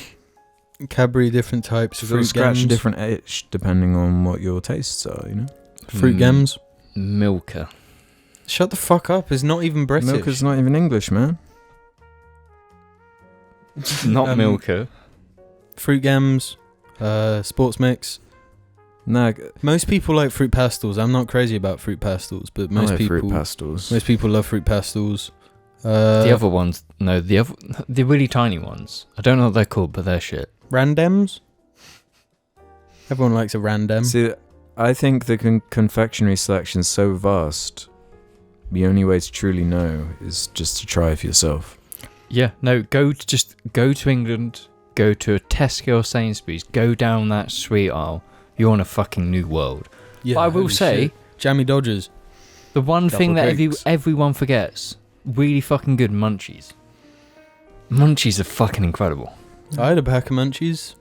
Cadbury, different types. Fruit scratch a different itch depending on what your tastes are, you know? Fruit gems. Milka. Shut the fuck up. It's not even British. Milka's not even English, man. Not Milka. Fruit Gems, Sports Mix. Nah, Most people like fruit pastels. I'm not crazy about fruit pastels, but I like fruit pastels. most people love fruit pastels. The other ones, no, the really tiny ones. I don't know what they're called, but they're shit. Randems. Everyone likes a random. See, I think the confectionery selection is so vast. The only way to truly know is just to try for yourself. Yeah, no, go to England, go to a Tesco or Sainsbury's, go down that sweet aisle. You're on a fucking new world. Yeah, but I will holy say, shit. Jammy Dodgers. the one thing that Double everyone forgets, really fucking good munchies. Munchies are fucking incredible. I had a pack of munchies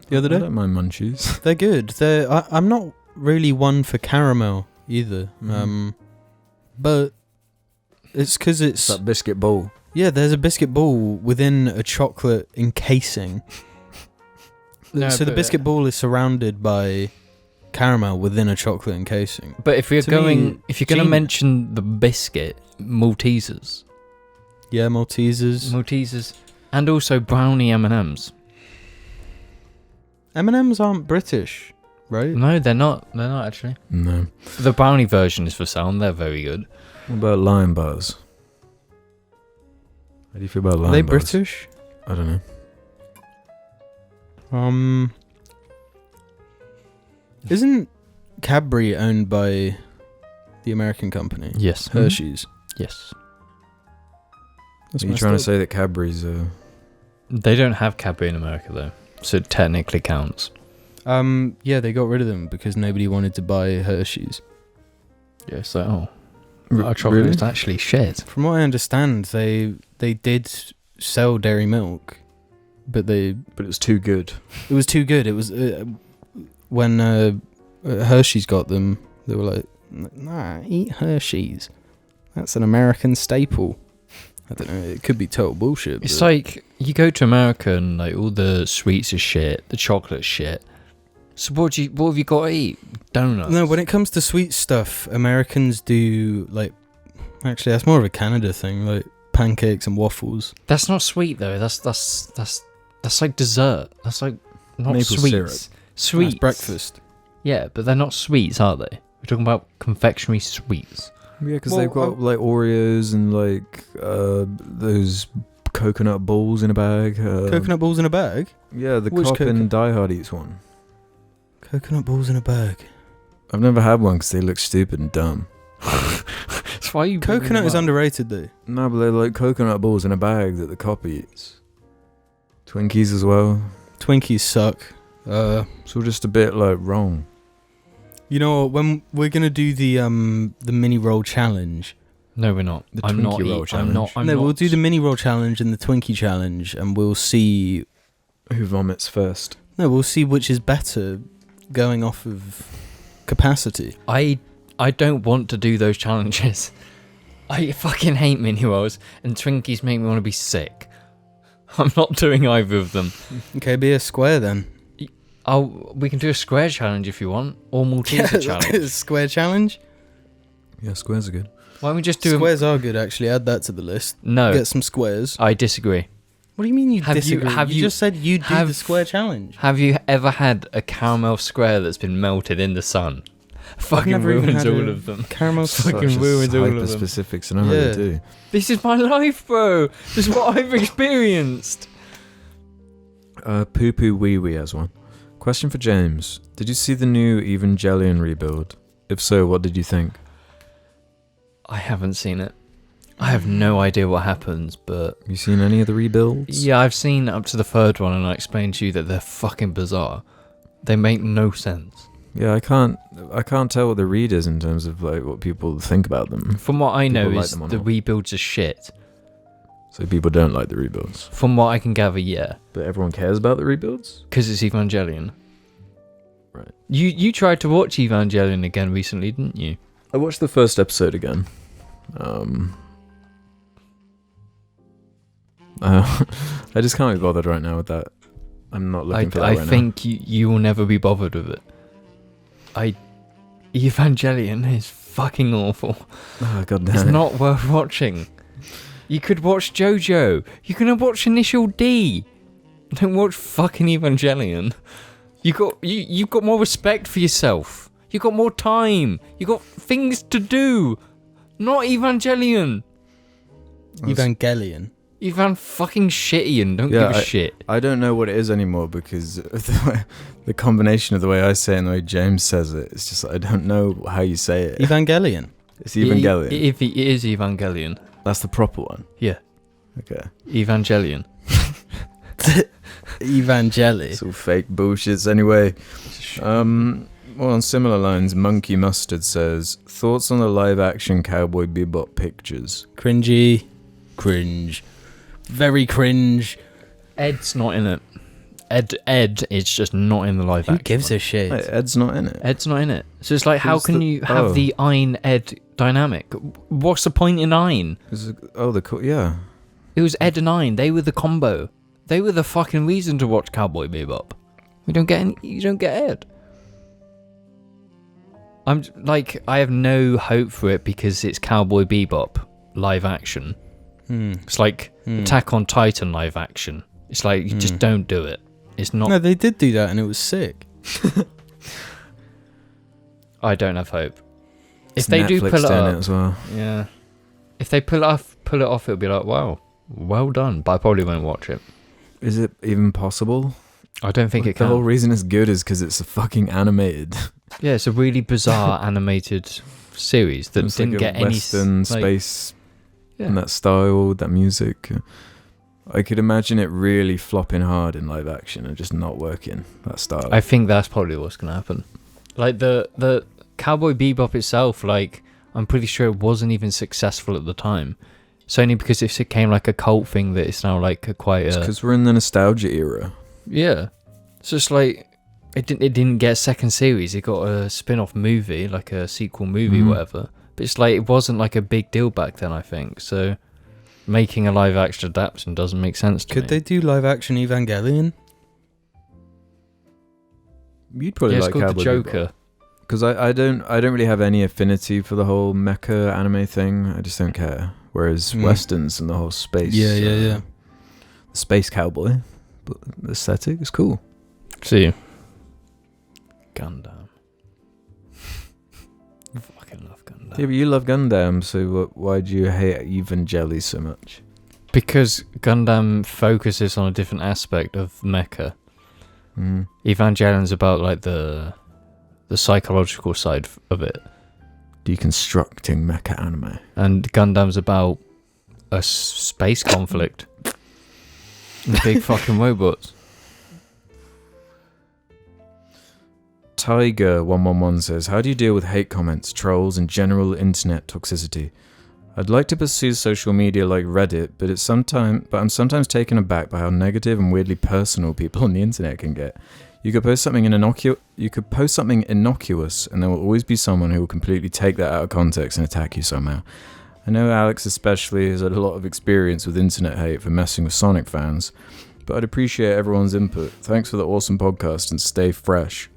the other I day. don't mind munchies. They're good. I'm not really one for caramel either. But it's because It's that biscuit bowl. yeah, there's a biscuit ball within a chocolate encasing. No, So the but- biscuit ball is surrounded by caramel within a chocolate encasing. But if you're To me, going to genius. mention the biscuit, Maltesers, Yeah, Maltesers. and also brownie M&Ms. M&Ms aren't British, right? No, they're not. They're not actually. No. The brownie version is for sale, and they're very good. What about lime bars? How do you feel about lime Are they bars? British? I don't know. Isn't Cadbury owned by the American company Yes. Hershey's? Yes. That's Are you messed trying to up. say that Cadbury's They don't have Cadbury in America though, so it technically counts. Yeah, they got rid of them because nobody wanted to buy Hershey's. Yeah. So our chocolate is actually shit. From what I understand, they did sell dairy milk, but it But it's too good. was too good. It was when Hershey's got them, they were like, "Nah, eat Hershey's. That's an American staple." I don't know. It could be total bullshit. It's but like you go to America and like all the sweets are shit, the chocolate's shit. So what have you got to eat? Donuts. no, when it comes to sweet stuff, Americans do like. Actually, that's more of a Canada thing, like pancakes and waffles. That's not sweet though. That's like dessert. That's like not Maple sweets. syrup. Sweets. That's breakfast. Yeah, but they're not sweets, are they? We're talking about confectionery sweets. Yeah, because Well, they've got like Oreos and like those coconut balls in a bag. Coconut balls in a bag. Yeah, the Which cop in coconut? Die Hard eats one. Coconut balls in a bag. I've never had one because they look stupid and dumb. That's why you Coconut is underrated though. No, but they're like coconut balls in a bag that the cop eats. Twinkies as well. Twinkies suck. It's all just a bit like wrong. You know what? When we're gonna do the mini roll challenge, No, we're not. The I'm not. Twinkie roll I'm challenge. not. I'm no, not. we'll do the mini roll challenge and the Twinkie challenge, and we'll see. Who vomits first? No, we'll see which is better, going off of capacity. I don't want to do those challenges. I fucking hate mini rolls, and Twinkies make me want to be sick. I'm not doing either of them. Okay, be a square then. We can do a square challenge if you want, or Malteser challenge. Square challenge. Yeah, squares are good. Why don't we just do Squares are good, actually. Add that to the list. No, Get some squares. I disagree. What do you mean you Have you- disagree? have you you- just said you'd do have- the square challenge. Have you ever had a caramel square that's been melted in the sun? Fucking never even ruins had all a- of them. Caramel. Fucking Such ruins all of them. hyper-specifics, and I Yeah. really do. This is my life, bro. This is what I've experienced. Poo Poo Wee Wee has one. Question for James. Did you see the new Evangelion Rebuild? If so, what did you think? I haven't seen it. I have no idea what happens, but Have you seen any of the rebuilds? yeah, I've seen up to the third one, and I explained to you that they're fucking bizarre. They make no sense. Yeah, I can't tell what the read is in terms of like what people think about them. From what I know, People like is them or the not. rebuilds are shit. So people don't like the rebuilds. From what I can gather, yeah, But everyone cares about the rebuilds? because it's Evangelion. Right. You tried to watch Evangelion again recently, didn't you? I watched the first episode again. I just can't be bothered right now with that. I'm not looking for that I right think you will never be bothered with it. Evangelion is fucking awful. Oh, God damn It's it. not worth watching. You could watch Jojo. You can watch Initial D. Don't watch fucking Evangelion. You've got more respect for yourself. You got more time. You got things to do. Not Evangelion. Evangelion. Evan fucking shitty don't give a shit. I don't know what it is anymore because of the combination of the way I say it and the way James says it. It's just I don't know how you say it. Evangelion. It's Evangelion. It is Evangelion. That's the proper one. Yeah. Okay. Evangelion. Evangeli. It's all fake bullshits anyway. Well, on similar lines, Monkey Mustard says, thoughts on the live-action Cowboy Bebop pictures? Cringy. Cringe. Very cringe. Ed's not in it. Ed is just not in the live action. Who gives a shit? Wait, Ed's not in it. Ed's not in it. So it's like, how can you have oh. the Ein Ed dynamic? What's the point in Ein? Yeah. It was Ed and Ein. They were the combo. They were the fucking reason to watch Cowboy Bebop. You don't get Ed. I have no hope for it because it's Cowboy Bebop live action. It's like Attack on Titan live action. It's like, you just don't do it. It's not. No, they did do that and it was sick. I don't have hope. It's If they do Netflix pull it doing up, it as well. yeah. If they pull it off, it'll be like, wow, well done. But I probably won't watch it. Is it even possible? I don't think it The whole can. reason it's good is because it's fucking animated. Yeah, it's a really bizarre animated series that It's didn't like get a any Western space Yeah. and that style, that music. I could imagine it really flopping hard in live action and just not working, that style. I think that's probably what's gonna happen. Like the Cowboy Bebop itself, like I'm pretty sure it wasn't even successful at the time. It's only because it became like a cult thing that it's now like because we're in the nostalgia era. Yeah. So it's like it didn't get a second series. It got a spin-off movie, like a sequel movie, whatever. But it's like it wasn't like a big deal back then, I think. So making a live action adaptation doesn't make sense to me. Could they do live action Evangelion? You'd probably it's like called Cowboy The Joker. Because I don't really have any affinity for the whole mecha anime thing. I just don't care. Whereas westerns and the whole space, Yeah. the space cowboy, but the aesthetic is cool. See. Gundam. I fucking love Gundam. Yeah, but you love Gundam, so why do you hate Evangeli so much? Because Gundam focuses on a different aspect of mecha. Evangelion's about like the psychological side of it. Deconstructing mecha anime. And Gundam's about a space conflict. And big fucking robots. Tiger111 says, how do you deal with hate comments, trolls, and general internet toxicity? I'd like to pursue social media like Reddit, but I'm sometimes taken aback by how negative and weirdly personal people on the internet can get. You could post something innocuous, and there will always be someone who will completely take that out of context and attack you somehow. I know Alex especially has had a lot of experience with internet hate for messing with Sonic fans, but I'd appreciate everyone's input. Thanks for the awesome podcast and stay fresh.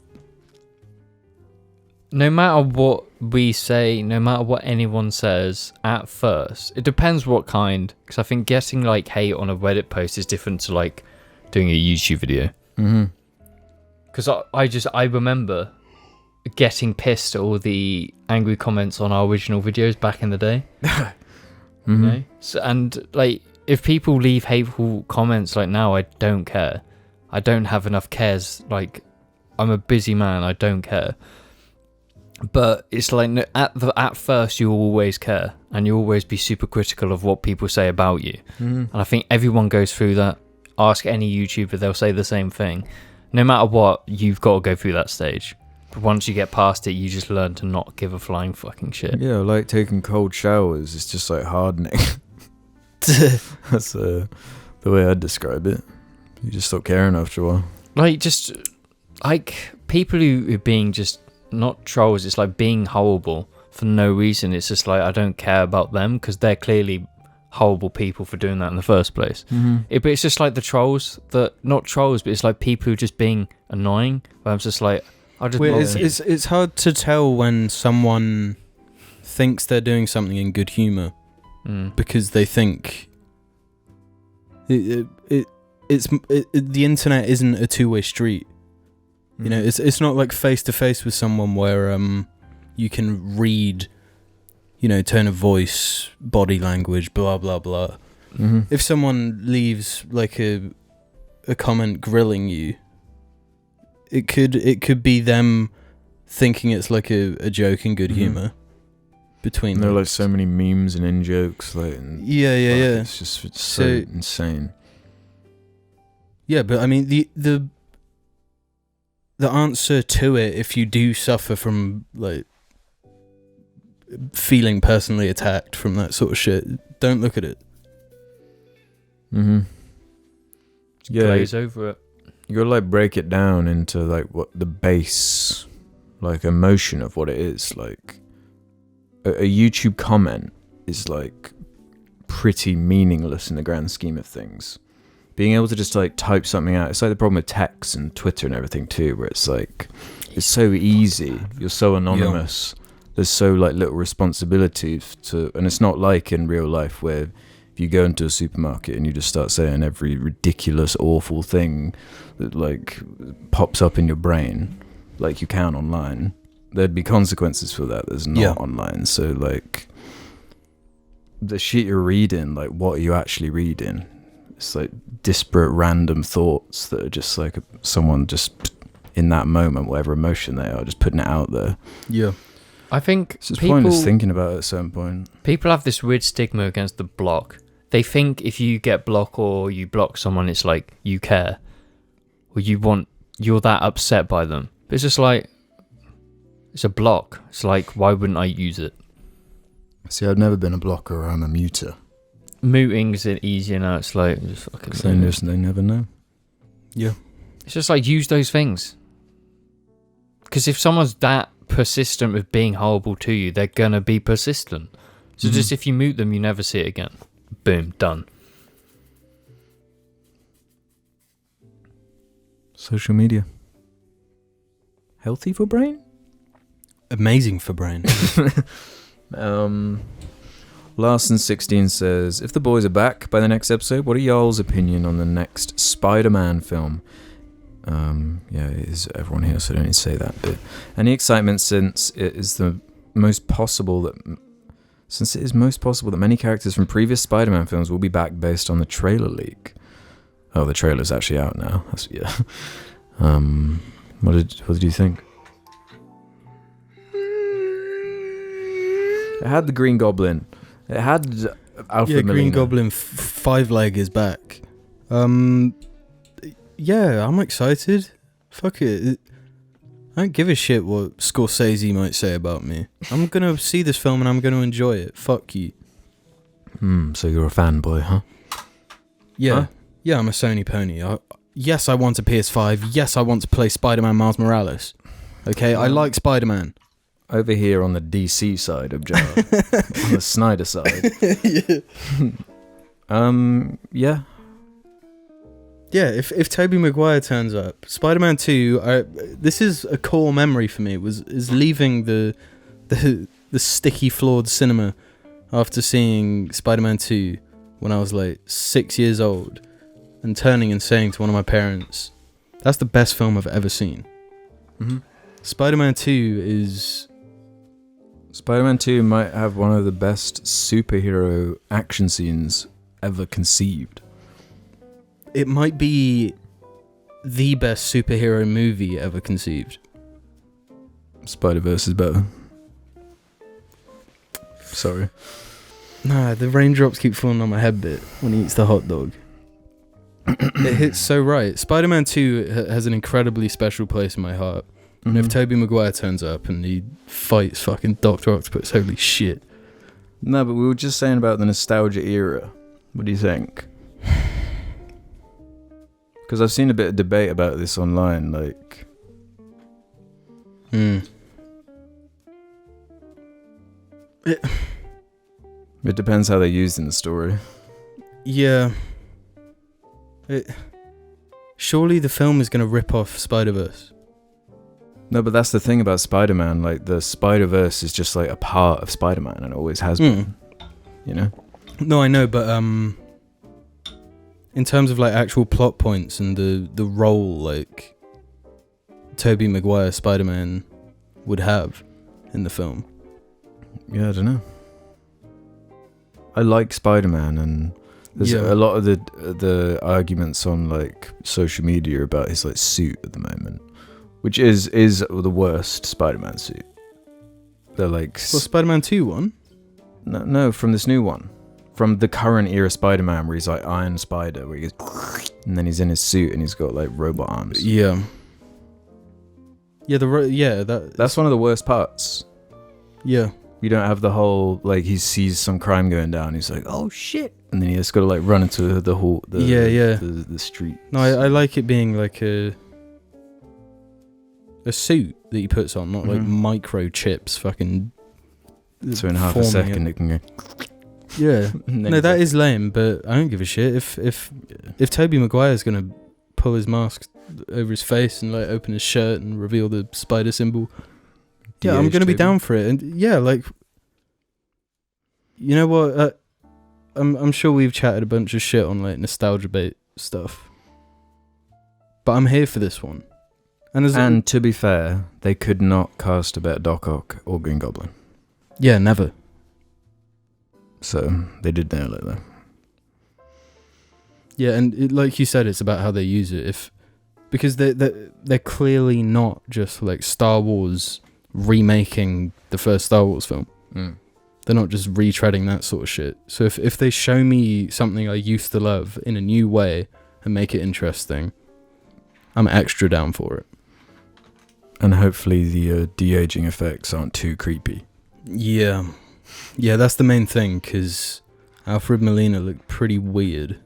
No matter what we say, no matter what anyone says, at first, it depends what kind. Because I think getting like hate on a Reddit post is different to like doing a YouTube video. Because I remember getting pissed at all the angry comments on our original videos back in the day. You know? So, and like, if people leave hateful comments like now, I don't care. I don't have enough cares. Like, I'm a busy man. I don't care. But it's like at first you'll always care and you'll always be super critical of what people say about you. And I think everyone goes through that. Ask any YouTuber, they'll say the same thing. No matter what, you've got to go through that stage. But once you get past it, you just learn to not give a flying fucking shit. Yeah, like taking cold showers. It's just like hardening. That's the way I'd describe it. You just stop caring after a while. Like, just like people who are being just not trolls, it's like being horrible for no reason. It's just like I don't care about them because they're clearly horrible people for doing that in the first place. But it's just like the trolls that, not trolls, but it's like people who are just being annoying. Where I'm just like, I just. It's hard to tell when someone thinks they're doing something in good humour because they think the internet isn't a two-way street. You know, it's not like face to face with someone where you can read, you know, tone of voice, body language, blah blah blah. If someone leaves like a comment grilling you, it could be them thinking it's like a joke in good humour between there them. are like so many memes and in jokes, like yeah. It's just so insane. Yeah, but I mean the answer to it, if you do suffer from like feeling personally attacked from that sort of shit, don't look at it. Yeah, glaze over it. You gotta like break it down into like what the base, like emotion of what it is. Like a YouTube comment is like pretty meaningless in the grand scheme of things. Being able to just like type something out, it's like the problem with text and Twitter and everything too, where it's like it's so easy, you're so anonymous, there's so like little responsibility to, and it's not like in real life where if you go into a supermarket and you just start saying every ridiculous awful thing that like pops up in your brain like you can online, there'd be consequences for that. There's not online. So like the shit you're reading, like what are you actually reading? It's like disparate random thoughts that are just like someone just in that moment, whatever emotion they are, just putting it out there. Yeah. I think it's just pointless thinking about it at a certain point. People have this weird stigma against the block. They think if you get blocked or you block someone, it's like you care. Or you're that upset by them. But it's just like, it's a block. It's like, why wouldn't I use it? See, I've never been a blocker, I'm a muter. Mooting's easier now. It's like, just fucking they never know. Yeah. It's just like, use those things. Because if someone's that persistent with being horrible to you, they're gonna be persistent. So just if you mute them, you never see it again. Boom, done. Social media. Healthy for brain? Amazing for brain. Larson16 says, if the boys are back by the next episode, what are y'all's opinion on the next Spider Man film? Is everyone here, so I don't need to say that bit. Any excitement since it is most possible that many characters from previous Spider-Man films will be back based on the trailer leak. Oh, the trailer's actually out now. What did you think? It had the Green Goblin. It had Alfred Molina. Green Goblin 5-leg is back. Yeah, I'm excited. Fuck it. I don't give a shit what Scorsese might say about me. I'm gonna see this film and I'm gonna enjoy it. Fuck you. So you're a fanboy, huh? Yeah. Huh? Yeah, I'm a Sony pony. Yes, I want a PS5. Yes, I want to play Spider-Man Miles Morales. Okay, I like Spider-Man. Over here on the DC side of Jar. On the Snyder side. Yeah. Yeah, if Tobey Maguire turns up, Spider-Man 2, this is a core memory for me, is leaving the sticky floored cinema after seeing Spider-Man 2 when I was like 6 years old and turning and saying to one of my parents, that's the best film I've ever seen. Spider-Man 2 might have one of the best superhero action scenes ever conceived. It might be the best superhero movie ever conceived. Spider-Verse is better. Sorry. Nah, the raindrops keep falling on my head bit when he eats the hot dog. It hits so right. Spider-Man 2 has an incredibly special place in my heart. And if Tobey Maguire turns up and he fights fucking Dr. Octopus, holy shit. No, but we were just saying about the nostalgia era. What do you think? Because I've seen a bit of debate about this online, like... It depends how they're used in the story. Yeah. Surely the film is going to rip off Spider-Verse. No, but that's the thing about Spider-Man. Like, the Spider-Verse is just like a part of Spider-Man, and it always has been. You know? No, I know, but in terms of like actual plot points and the role like Tobey Maguire Spider-Man would have in the film. Yeah, I don't know. I like Spider-Man, and there's a lot of the arguments on like social media about his like suit at the moment, which is the worst Spider-Man suit. They're like Spider-Man 2 one? No, from this new one. From the current era Spider-Man, where he's like Iron Spider, where he goes, and then he's in his suit and he's got like robot arms. Yeah. Yeah, that's one of the worst parts. Yeah. You don't have the whole like he sees some crime going down, he's like, oh shit, and then he just got to like run into the street. No, I like it being like a suit that he puts on, not like microchips fucking. So in half a second it can go. Yeah. No, that is lame, but I don't give a shit. If Tobey Maguire's gonna pull his mask over his face and like open his shirt and reveal the spider symbol, yeah, I'm gonna be down for it. And yeah, like, you know what? I'm sure we've chatted a bunch of shit on like nostalgia bait stuff, but I'm here for this one. And to be fair, they could not cast a better Doc Ock or Green Goblin. Yeah, never. So they did nail it though. Yeah, and like you said, it's about how they use it. Because they're clearly not just like Star Wars remaking the first Star Wars film. They're not just retreading that sort of shit. So if they show me something I used to love in a new way and make it interesting, I'm extra down for it. And hopefully the de-aging effects aren't too creepy. Yeah, that's the main thing, because Alfred Molina looked pretty weird.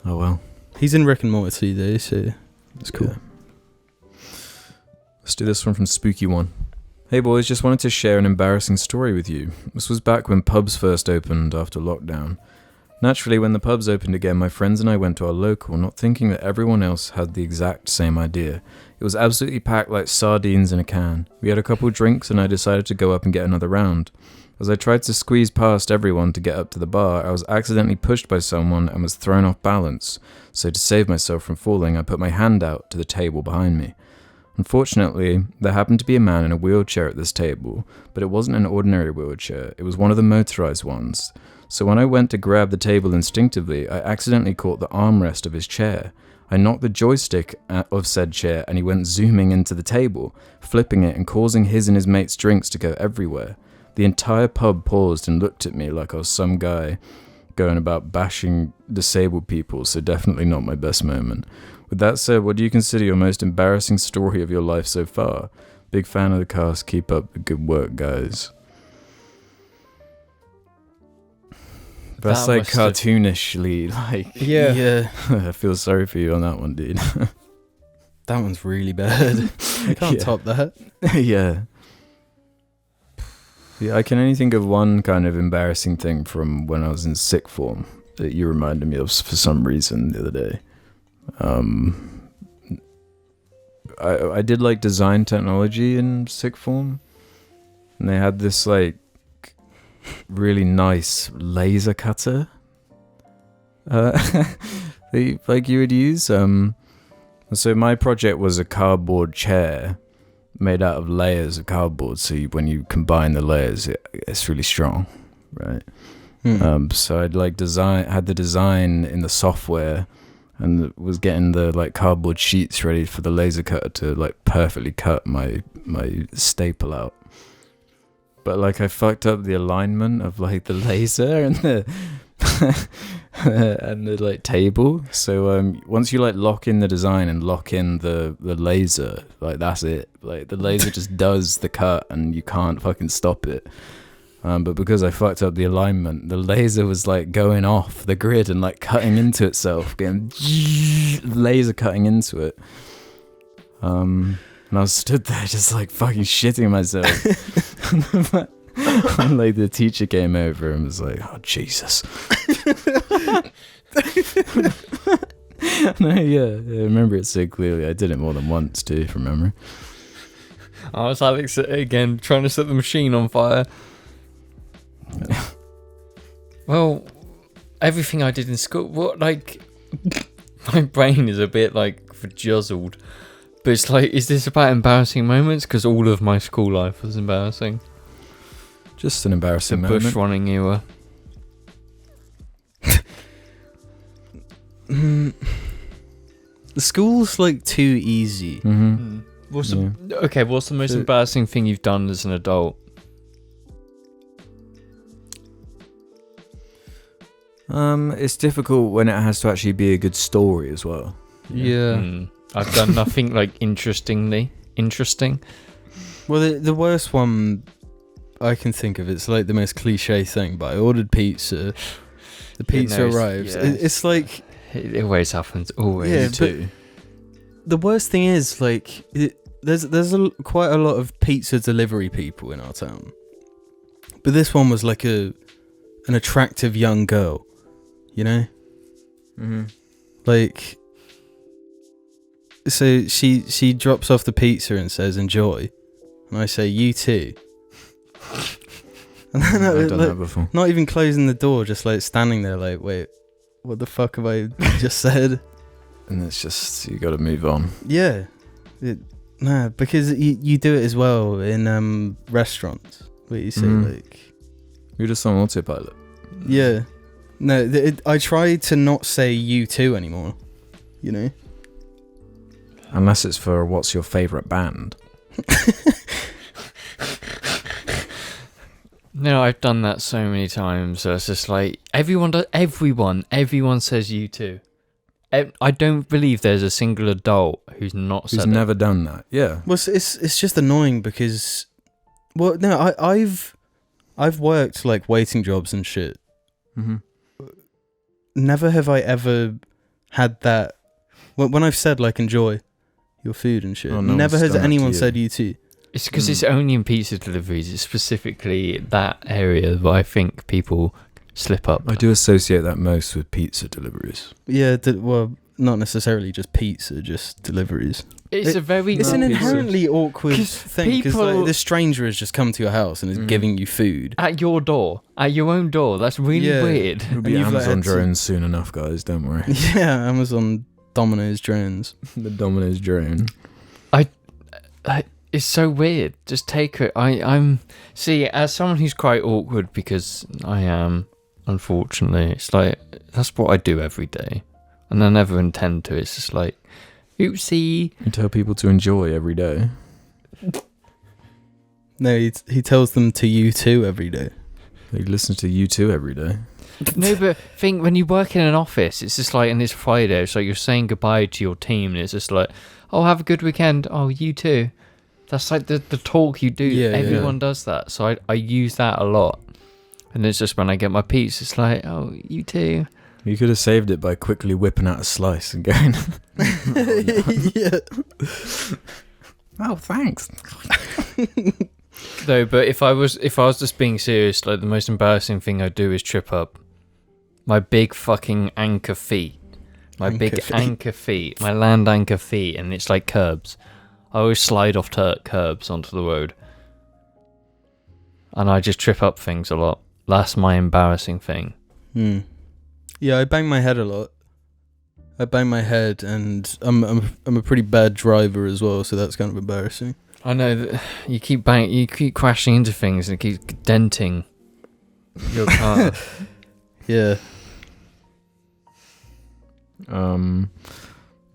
Oh well. He's in Rick and Morty though, so it's cool. Yeah. Let's do this one from Spooky One. Hey boys, just wanted to share an embarrassing story with you. This was back when pubs first opened after lockdown. Naturally, when the pubs opened again, my friends and I went to our local, not thinking that everyone else had the exact same idea. It was absolutely packed like sardines in a can. We had a couple drinks and I decided to go up and get another round. As I tried to squeeze past everyone to get up to the bar, I was accidentally pushed by someone and was thrown off balance. So to save myself from falling, I put my hand out to the table behind me. Unfortunately, there happened to be a man in a wheelchair at this table, but it wasn't an ordinary wheelchair, it was one of the motorized ones. So when I went to grab the table instinctively, I accidentally caught the armrest of his chair. I knocked the joystick of said chair and he went zooming into the table, flipping it and causing his and his mate's drinks to go everywhere. The entire pub paused and looked at me like I was some guy going about bashing disabled people, so definitely not my best moment. With that said, what do you consider your most embarrassing story of your life so far? Big fan of the cast, keep up the good work, guys. That's like cartoonishly, like... Yeah. I feel sorry for you on that one, dude. That one's really bad. I can't top that. Yeah. Yeah, I can only think of one kind of embarrassing thing from when I was in sixth form that you reminded me of for some reason the other day. I did like design technology in sixth form, and they had this like really nice laser cutter that you would use. So my project was a cardboard chair made out of layers of cardboard, so when you combine the layers it's really strong, right? So I'd like had the design in the software and was getting the like cardboard sheets ready for the laser cutter to like perfectly cut my staple out. But like I fucked up the alignment of like the laser and the and the like table. So once you like lock in the design and lock in the laser, like that's it. Like the laser just does the cut and you can't fucking stop it. But because I fucked up the alignment, the laser was like going off the grid and like cutting into itself, getting laser cutting into it. And I was stood there just like fucking shitting myself. And like the teacher came over and was like, "Oh Jesus." No, yeah, I remember it so clearly. I did it more than once too, from memory. I was Alex again, trying to set the machine on fire. Well, everything I did in school, my brain is a bit juzzled. But it's is this about embarrassing moments? Because all of my school life was embarrassing. Just an embarrassing The moment. bush running era. The school's too easy. Mm-hmm. What's the most embarrassing thing you've done as an adult? It's difficult when it has to actually be a good story as well. Yeah. I've done nothing interesting. Well, the worst one I can think of, it's the most cliche thing, but I ordered pizza. The pizza arrives. Yeah. It's it always happens. Always. Yeah, too. The worst thing is there's quite a lot of pizza delivery people in our town, but this one was an attractive young girl, you know. Mm-hmm. So she drops off the pizza and says enjoy, and I say you too. And then I've done that before. not even closing the door, just standing there wait, what the fuck have I just said? And it's just, you got to move on. Yeah, because you do it as well in restaurants where you say You're just on autopilot. yeah, no, I try to not say you too anymore, you know. Unless it's for what's your favourite band. No, I've done that so many times. So it's just everyone says you too. I don't believe there's a single adult who's not said Who's never done that. Yeah. Well, it's just annoying because, well, no, I've worked waiting jobs and shit. Mm-hmm. Never have I ever had that. When I've said enjoy your food and shit, Oh, no never one's has done that anyone to you. said you too. It's because it's only in pizza deliveries. It's specifically that area where I think people slip up. I do associate that most with pizza deliveries. Yeah, well, not necessarily just pizza, just deliveries. It's It's an inherently awkward 'Cause thing because people- the stranger has just come to your house and is giving you food. At your door, at your own door. That's really Yeah. weird. It'll be you've, Amazon had to- drones soon enough, guys. Don't worry. Yeah, Amazon Domino's drones. The Domino's drone. It's so weird. Just take it. I'm see, as someone who's quite awkward because I am, unfortunately, it's that's what I do every day, and I never intend to. It's just oopsie. You tell people to enjoy every day. No, he tells them to you too every day. They listen to you too every day. No, but think when you work in an office, it's just and it's Friday, it's you're saying goodbye to your team, and it's just oh, have a good weekend. Oh, you too. That's the talk you do. Yeah, Everyone does that, so I use that a lot. And it's just when I get my pizza, it's oh, you too. You could have saved it by quickly whipping out a slice and going. Yeah. Oh, thanks. No, but if I was just being serious, the most embarrassing thing I do is trip up. My big fucking anchor feet. My anchor feet. My land anchor feet, and it's curbs. I always slide off curbs onto the road. And I just trip up things a lot. That's my embarrassing thing. Yeah, I bang my head a lot. I bang my head, and I'm a pretty bad driver as well, so that's kind of embarrassing. I know that you keep crashing into things and it keeps denting your car. Yeah.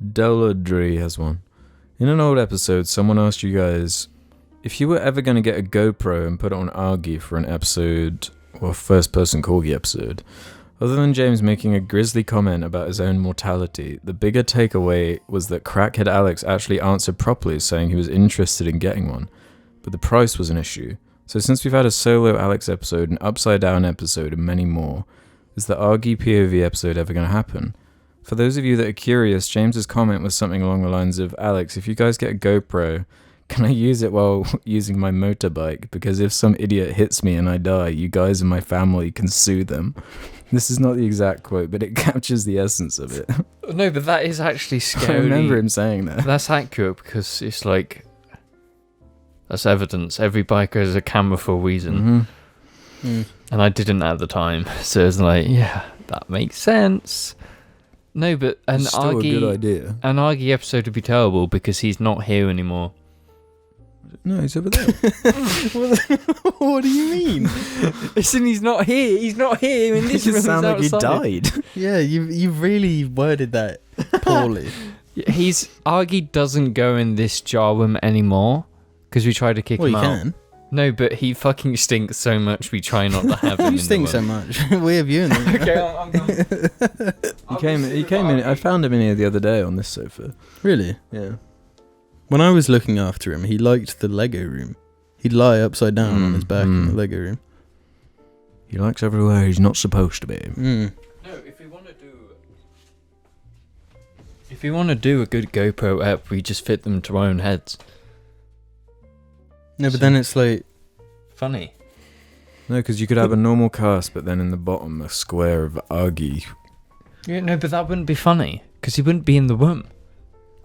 Deladry has one. In an old episode, someone asked you guys if you were ever going to get a GoPro and put it on Argy for an episode or first-person corgi episode. Other than James making a grisly comment about his own mortality, the bigger takeaway was that crackhead Alex actually answered properly, saying he was interested in getting one, but the price was an issue. So since we've had a solo Alex episode, an upside down episode, and many more, is the Argy PoV episode ever going to happen? For those of you that are curious, James's comment was something along the lines of, Alex, if you guys get a GoPro, can I use it while using my motorbike? Because if some idiot hits me and I die, you guys and my family can sue them. This is not the exact quote, but it captures the essence of it. No, but that is actually I scary. remember him saying that. That's accurate because it's like that's evidence. Every biker has a camera for a reason, and I didn't at the time, so it's like, yeah, that makes sense. No, but an It's still a good Argy, idea. an Argy episode would be terrible because he's not here anymore. No, he's over there. What do you mean? Listen, he's not here. He's not here in this You room. sound like he outside. died. Yeah, you've really worded that poorly. Argy doesn't go in this jar room anymore because we tried to kick him You out. can. No, but he fucking stinks so much. We try not to have him. You in stink the so room. much. We have you in there. Okay, I'm going. He came in. I found him in here the other day on this sofa. Really? Yeah. When I was looking after him, he liked the Lego room. He'd lie upside down on his back in the Lego room. He likes everywhere he's not supposed to be. No, if we want to do a good GoPro app, we just fit them to our own heads. No, but then it's like... Funny. No, because you could have a normal cast, but then in the bottom a square of Argy. Yeah, no, but that wouldn't be funny because he wouldn't be in the room.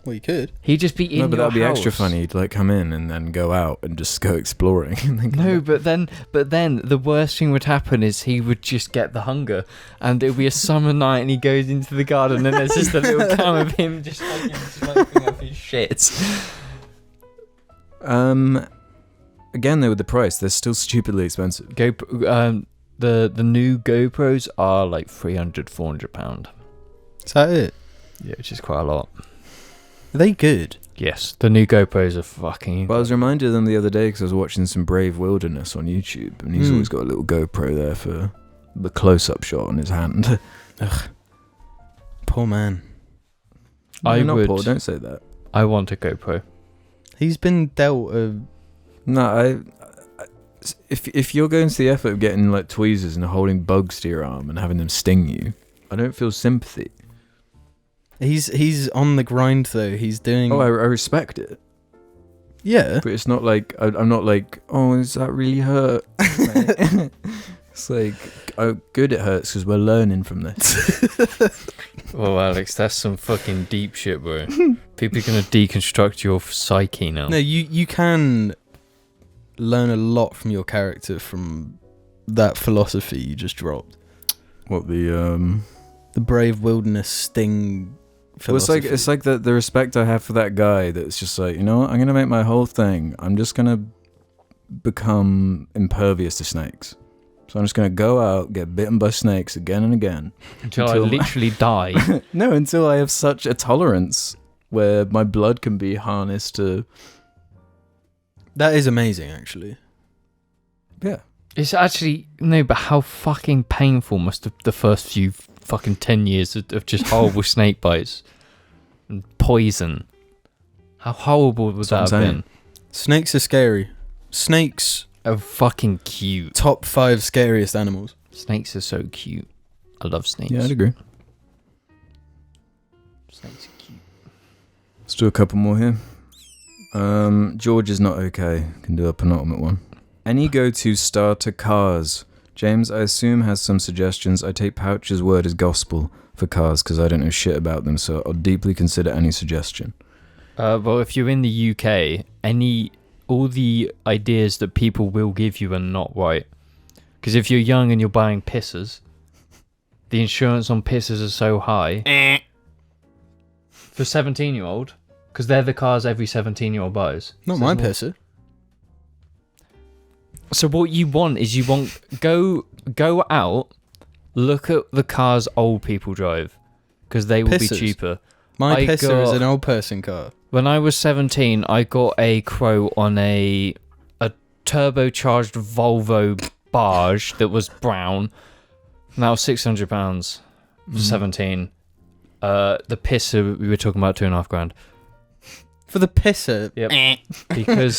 Well, you could. He'd just be in No, but your that'd be extra house. funny. He'd like come in and then go out and just go exploring. And then come No, back. but then the worst thing would happen is he would just get the hunger, and it'll be a summer night, and he goes into the garden, and there's just a little cam of him just fucking smoking off his shit. Again, though, with the price, they're still stupidly expensive. The new GoPros are like £300-400. Is that it? Yeah, which is quite a lot. Are they good? Yes, the new GoPros are fucking. Well, I was reminded of them the other day because I was watching some Brave Wilderness on YouTube, and he's always got a little GoPro there for the close-up shot on his hand. Ugh. Poor man. Not Paul, don't say that. I want a GoPro. He's been dealt a... No, if you're going to the effort of getting like tweezers and holding bugs to your arm and having them sting you, I don't feel sympathy. He's on the grind though. He's doing... Oh, I respect it. Yeah. But it's not like, I'm not like, oh, does that really hurt? It's like, oh, good it hurts because we're learning from this. Well, Alex, that's some fucking deep shit, bro. People are going to deconstruct your psyche now. No, you can learn a lot from your character from that philosophy you just dropped. What, the Brave Wilderness Sting philosophy. Well, it's like the respect I have for that guy that's just like, you know what, I'm going to make my whole thing. I'm just going to become impervious to snakes. So I'm just going to go out, get bitten by snakes again and again. Until I literally die. No, until I have such a tolerance where my blood can be harnessed to... That is amazing, actually. Yeah. It's actually... No, but how fucking painful must the first few fucking 10 years of just horrible snake bites and poison. How horrible would that have been? Snakes are scary. Snakes are fucking cute. Top 5 scariest animals. Snakes are so cute. I love snakes. Yeah, I'd agree. Snakes are cute. Let's do a couple more here. George is not okay. Can do a penultimate one. Any go-to starter cars? James, I assume, has some suggestions. I take Pouch's word as gospel for cars because I don't know shit about them, so I'll deeply consider any suggestion. Well, if you're in the UK, all the ideas that people will give you are not right. Because if you're young and you're buying pissers, the insurance on pissers are so high. For 17-year-old, because they're the cars every 17-year-old buys. Not my pisser. So what you want is go out, look at the cars old people drive, because they will be cheaper. My pisser is an old person car. When I was 17, I got a quote on a turbocharged Volvo barge that was brown. And that was £600 for 17. The pisser we were talking about £2,500. For the pisser? Yep. because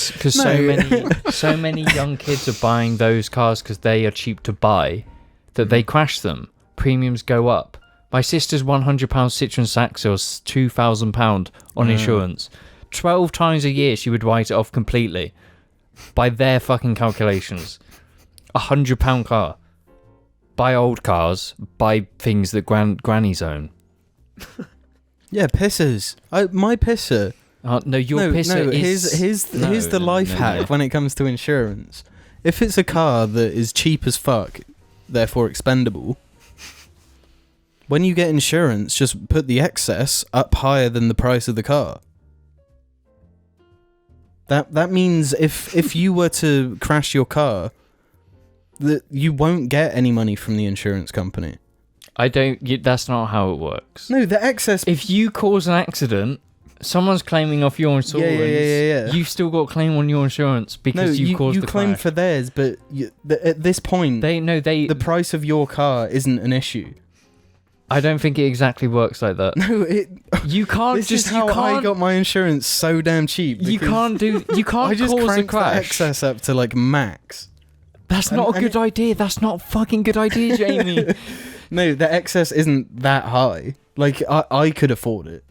so many young kids are buying those cars because they are cheap to buy that they crash them. Premiums go up. My sister's £100 Citroen Saxo was £2,000 on insurance. 12 times a year she would write it off completely. By their fucking calculations. £100 car. buy old cars, buy things that grannies own. Yeah, pissers. My pisser. No, your pisser is... Here's the life hack when it comes to insurance. If it's a car that is cheap as fuck, therefore expendable, when you get insurance, just put the excess up higher than the price of the car. That means if you were to crash your car, that you won't get any money from the insurance company. That's not how it works. No, the excess... If you cause an accident, someone's claiming off your insurance. Yeah. You've still got a claim on your insurance because you caused the crash. You claim for theirs, but at this point, the price of your car isn't an issue. I don't think it exactly works like that. No, you can't. This is how I got my insurance so damn cheap. You can't I just cause a cranked crash. the excess up to like max. That's not a good idea. That's not a fucking good idea, Jamie. No, the excess isn't that high. Like I could afford it.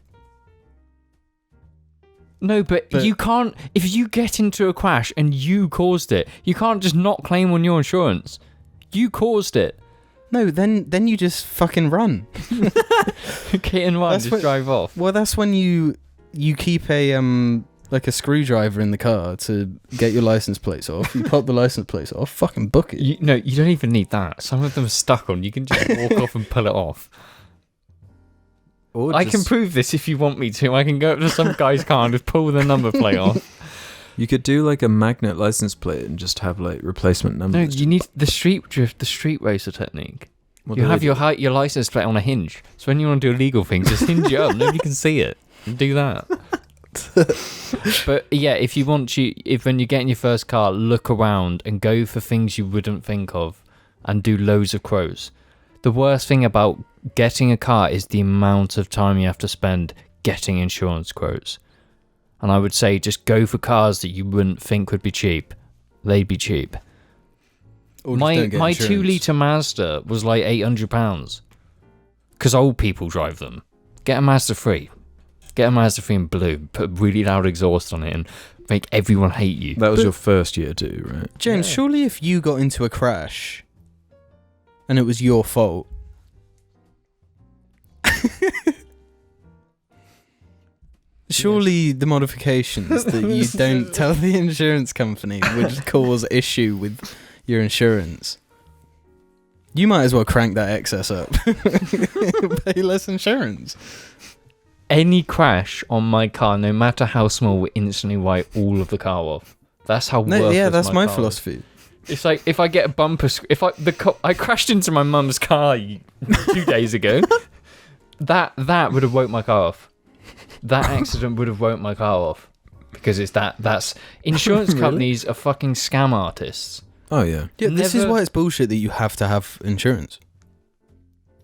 No, but you can't. If you get into a crash and you caused it, you can't just not claim on your insurance. You caused it. No, then you just fucking run. Get in line, just drive off. Well, that's when you keep a like a screwdriver in the car to get your license plates off. You pop the license plates off, fucking book it. You don't even need that. Some of them are stuck on. You can just walk off and pull it off. I can prove this if you want me to. I can go up to some guy's car and just pull the number plate off. You could do like a magnet license plate and just have like replacement numbers. No, you need the street drift, the street racer technique. What you have your license plate on a hinge. So when you want to do illegal things, just hinge it up. Nobody can see it. Do that. But yeah, if when you get in your first car, look around and go for things you wouldn't think of, and do loads of quotes. The worst thing about getting a car is the amount of time you have to spend getting insurance quotes. And I would say just go for cars that you wouldn't think would be cheap. They'd be cheap. My 2-litre Mazda was like £800 because old people drive them. Get a Mazda 3. Get a Mazda 3 in blue. Put really loud exhaust on it and make everyone hate you. That was your first year too, right? James, surely if you got into a crash and it was your fault, surely the modifications that you don't tell the insurance company would cause issue with your insurance. You might as well crank that excess up. Pay less insurance. Any crash on my car, no matter how small, will instantly wipe all of the car off. That's how worthless that's my car philosophy. is. It's like if I get a bumper, I crashed into my mum's car 2 days ago. That would have woke my car off. That accident would have woke my car off because that's insurance Really? companies are fucking scam artists. Oh yeah. Yeah, this is why it's bullshit that you have to have insurance.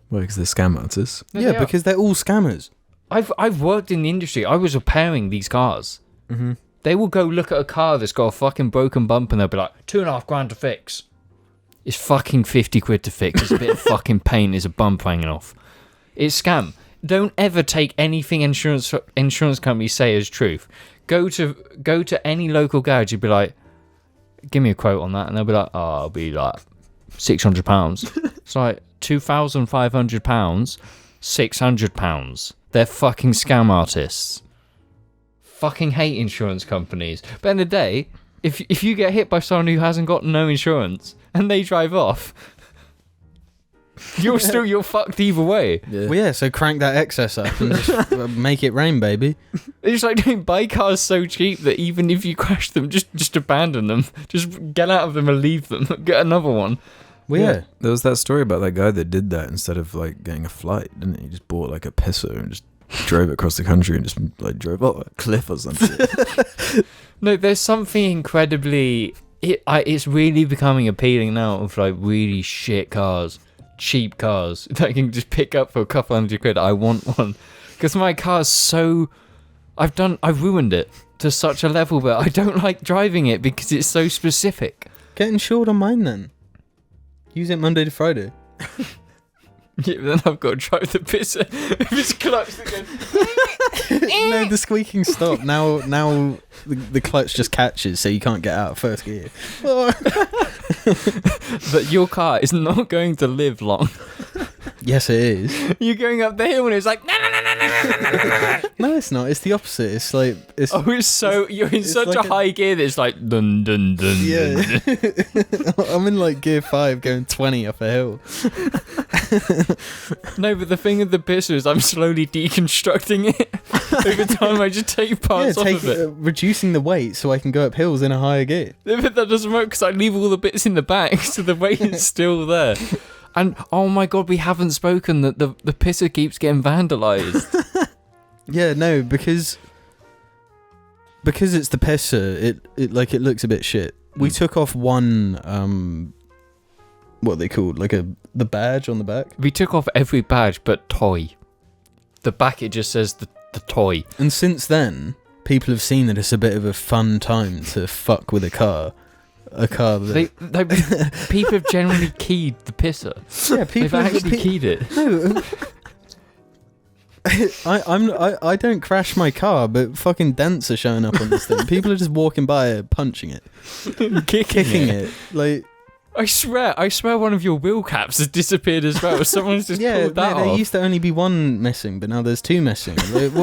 Well, because they're scam artists. No, Yeah, because they're all scammers. I've worked in the industry. I was repairing these cars. Mm-hmm. They will go look at a car that's got a fucking broken bumper and they'll be like, $2,500 to fix. It's fucking 50 quid to fix. It's a bit of fucking paint. There's a bump hanging off. It's scam. Don't ever take anything insurance companies say as truth. Go to any local garage. You'd be like, give me a quote on that, and they'll be like, oh, I'll be like £600. It's like £2,500, £600. They're fucking scam artists. Fucking hate insurance companies. But at the end of the day, if you get hit by someone who hasn't got no insurance and they drive off, you're fucked either way. Yeah. Well, yeah, so crank that excess up and just make it rain, baby. It's like, don't buy cars so cheap that even if you crash them, just abandon them. Just get out of them and leave them. Get another one. Well, yeah. There was that story about that guy that did that instead of like getting a flight, didn't he? He just bought like a pisser and just drove it across the country and just like drove up a cliff or something. No, there's something incredibly... It's really becoming appealing now of like really shit cars. Cheap cars that I can just pick up for a couple £100. I want one because my car's so I've ruined it to such a level that I don't like driving it because it's so specific. Get insured on mine then. Use it Monday to Friday. Yeah, but then I've got to drive the pisser. If it's clutch that goes... No, the squeaking stop. Now the clutch just catches, so you can't get out of first gear. But your car is not going to live long. Yes, it is. You're going up the hill and it's like... No, it's not. It's the opposite. It's like... You're in such like a high gear that it's like... Dun, dun, dun, Yeah. dun. I'm in like gear 5 going 20 up a hill. No, but the thing with the pisser is I'm slowly deconstructing it. Over time, I just take parts off of it. Reducing the weight so I can go up hills in a higher gear. But that doesn't work because I leave all the bits in the back, so the weight is still there. And oh my god, we haven't spoken that the pisser keeps getting vandalised. Yeah, no, because it's the pisser, it looks a bit shit. We took off one what are they called? Like the badge on the back. We took off every badge but toy. The back it just says the toy. And since then, people have seen that it's a bit of a fun time to fuck with a car. A car that... People have generally keyed the pisser. Yeah, people They've actually keyed it. No. I don't crash my car, but fucking dents are showing up on this thing. People are just walking by it, punching it, kicking it. Like, I swear one of your wheel caps has disappeared as well. Someone's just pulled that off. There used to only be one missing, but now there's two missing. Like,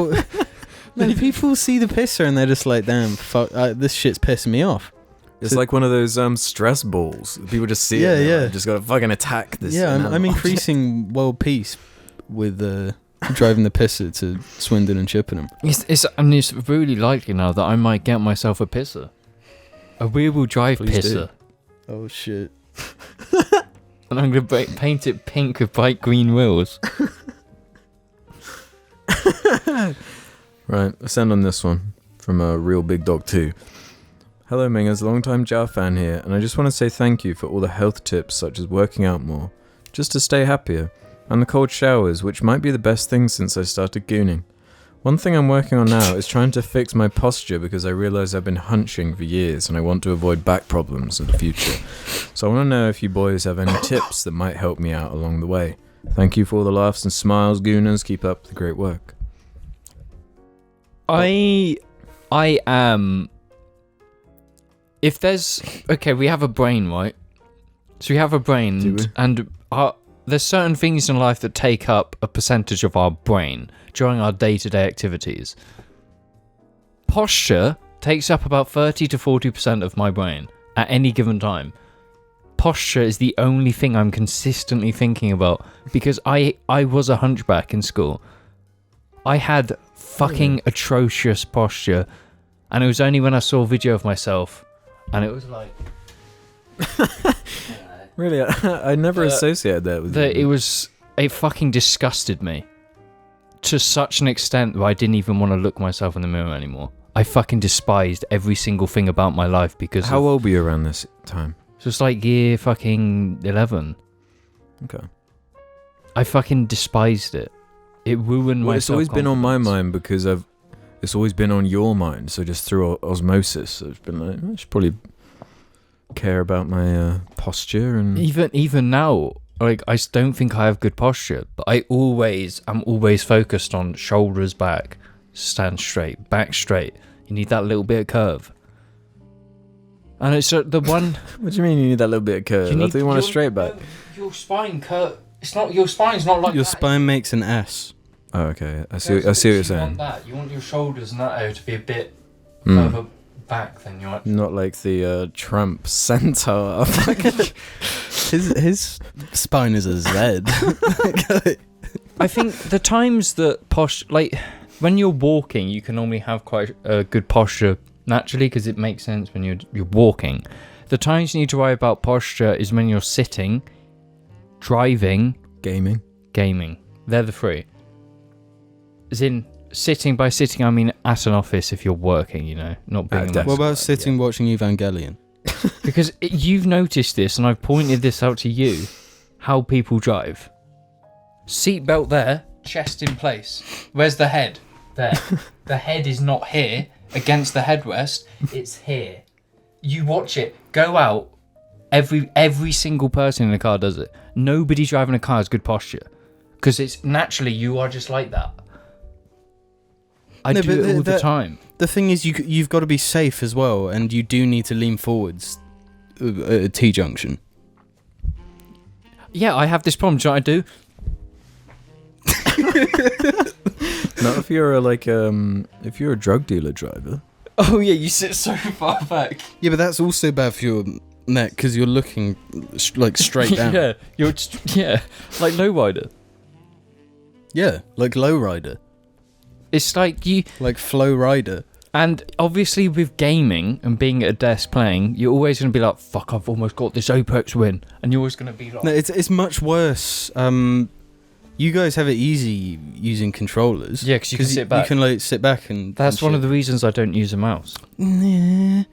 no, people see the pisser and they're just like, damn, fuck, this shit's pissing me off. It's like one of those stress balls. People just see it. Yeah. Like, just gotta fucking attack this. Yeah, I'm increasing world peace with driving the pisser to Swindon and Chippenham. It's really likely now that I might get myself a pisser, a rear-wheel drive pisser. Do. Oh shit! And I'm gonna paint it pink with bright green wheels. Right, let's end on this one from a Real Big Dog 2. Hello Mingers, long-time Jar fan here, and I just want to say thank you for all the health tips such as working out more, just to stay happier, and the cold showers, which might be the best thing since I started gooning. One thing I'm working on now is trying to fix my posture because I realise I've been hunching for years and I want to avoid back problems in the future. So I want to know if you boys have any tips that might help me out along the way. Thank you for all the laughs and smiles, gooners. Keep up the great work. I am... If there's... Okay, we have a brain, right? So we have a brain, Do we? and there's certain things in life that take up a percentage of our brain during our day-to-day activities. Posture takes up about 30 to 40% of my brain at any given time. Posture is the only thing I'm consistently thinking about because I was a hunchback in school. I had fucking atrocious posture, and it was only when I saw a video of myself and it was like... Really? I never associated that with you. It fucking disgusted me to such an extent that I didn't even want to look myself in the mirror anymore. I fucking despised every single thing about my life because... How old were you around this time? So it's like year fucking 11. Okay. I fucking despised it. It ruined my self-confidence. It's always been on my mind because it's always been on your mind, so just through osmosis, so it's been like, I should probably care about my posture. And even now, like, I don't think I have good posture, but I'm always focused on shoulders back, stand straight, back straight. You need that little bit of curve. And it's the one... What do you mean you need that little bit of curve? I thought you want a straight back. Your spine curve... It's not... Your spine's not like your that. spine makes an S. Oh, okay. I see what you're saying. You want that. You want your shoulders and that area to be a bit further back than your... Not like the Trump centaur. His spine is a Z. I think the times that posture... Like, when you're walking, you can normally have quite a good posture naturally because it makes sense when you're walking. The times you need to worry about posture is when you're sitting, driving... Gaming. They're the three. As in, sitting, by sitting I mean at an office if you're working, you know, not being... What about sitting watching Evangelion? Because you've noticed this, and I've pointed this out to you, how people drive. Seatbelt there, chest in place. Where's the head? There. The head is not here, against the headrest, it's here. You watch it, go out, every single person in the car does it. Nobody driving a car has good posture. because it's naturally you are just like that. I No, do but it all the time. The thing is, you've got to be safe as well, and you do need to lean forwards at a T-junction. Yeah, I have this problem. Do you know what I do? Not if you're if you're a drug dealer driver. Oh yeah, you sit so far back. Yeah, but that's also bad for your neck because you're looking like straight down. Yeah, like lowrider. Yeah, like lowrider, It's like you, like flow rider. and obviously with gaming and being at a desk playing, you're always going to be like, fuck, I've almost got this Apex win. And you're always going to be like... No, it's much worse. You guys have it easy using controllers. Yeah, because you can sit back. You can like sit back and... That's one of the reasons I don't use a mouse. Nah.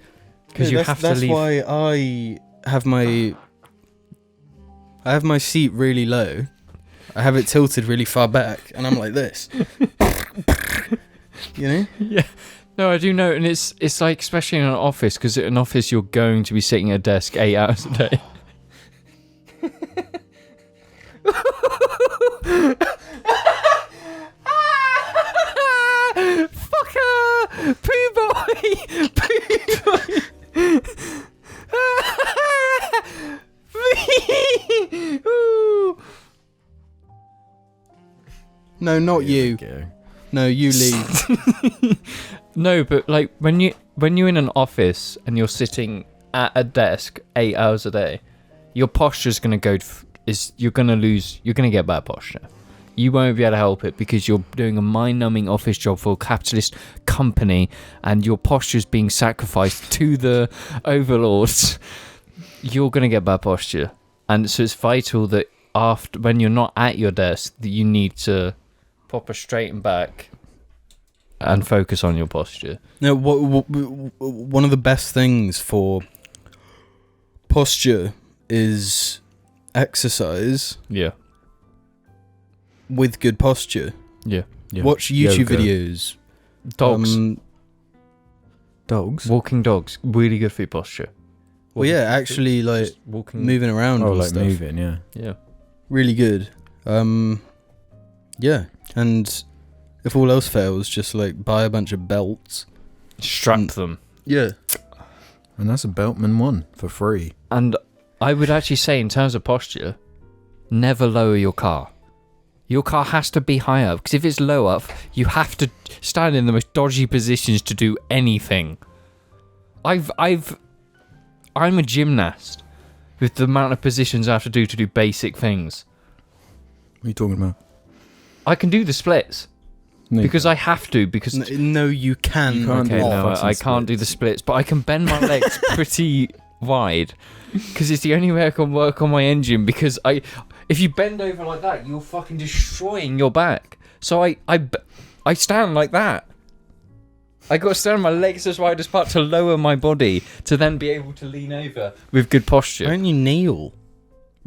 Because you have to leave... That's why I have my seat really low. I have it tilted really far back, and I'm like this. You know? Yeah. No, I do know, and it's like, especially in an office, because at an office you're going to be sitting at a desk 8 hours a day. Fucker! Poo boy! Poo boy! Ooh. No, not Here you. we go. No, you leave. No, but like when you're in an office and you're sitting at a desk 8 hours a day, your posture's gonna you're gonna get bad posture. You won't be able to help it because you're doing a mind-numbing office job for a capitalist company, and your posture's being sacrificed to the overlords. You're gonna get bad posture, and so it's vital that when you're not at your desk, that you need to proper straighten back and focus on your posture. No, one of the best things for posture is exercise Yeah. with good posture. Yeah. Watch YouTube Yoga. videos. Dogs. Dogs? Walking dogs. Really good for your posture. Well, yeah, actually, like Just walking. moving around Oh, and like stuff. moving, yeah. Yeah. Really good. Yeah, and if all else fails, just like buy a bunch of belts. Strap them. Yeah. And that's a Beltman one for free. And I would actually say, in terms of posture, never lower your car. Your car has to be high up, because if it's low up, you have to stand in the most dodgy positions to do anything. I'm a gymnast with the amount of positions I have to do basic things. What are you talking about? I can do the splits No, you because I have to. Because No, you can. You can't okay, do no, fucking I can't do the splits, but I can bend my legs pretty wide because it's the only way I can work on my engine. Because if you bend over like that, you're fucking destroying your back. So I stand like that. I got to stand my legs as wide as part to lower my body to then be able to lean over with good posture. Why don't you kneel?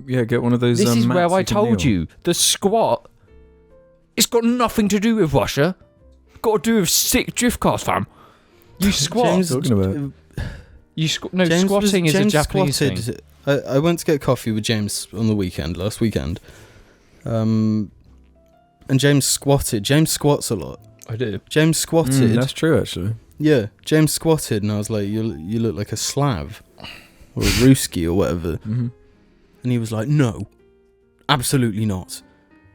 Yeah, get one of those. This is where mats I you can told kneel. you the squat. It's got nothing to do with Russia. Got to do with sick drift cars, fam. You squat. James, talking about? No, James squatting is a James Japanese squatted, thing. I went to get coffee with James on the last weekend. And James squatted. James squats a lot. I do. James squatted. That's true, actually. Yeah, James squatted, and I was like, "You look like a Slav or a Ruski or whatever." Mm-hmm. And he was like, "No, absolutely not.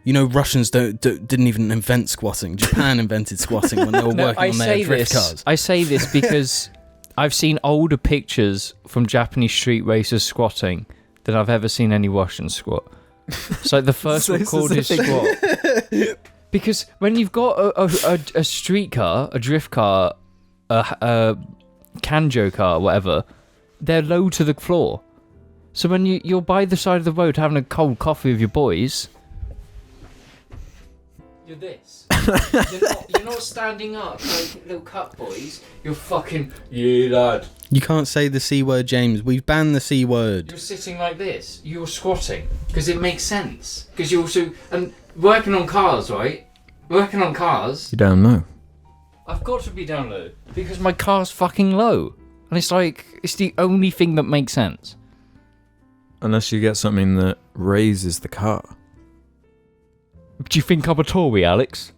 You know, Russians didn't even invent squatting. Japan invented squatting when they were working on their drift cars." I say this because I've seen older pictures from Japanese street racers squatting than I've ever seen any Russians squat. So the first So recorded specific. squat. Because when you've got a street car, a drift car, a Kanjo car, whatever, they're low to the floor. So when you're by the side of the road having a cold coffee with your boys, you're this. you're not standing up like little cut boys. You're fucking, yeah, lad. You can't say the C word, James. We've banned the C word. You're sitting like this. You're squatting because it makes sense. Because you're also and working on cars, right? Working on cars. You down low. I've got to be down low because my car's fucking low, and it's like it's the only thing that makes sense. Unless you get something that raises the car. Do you think I'm a Tory, Alex?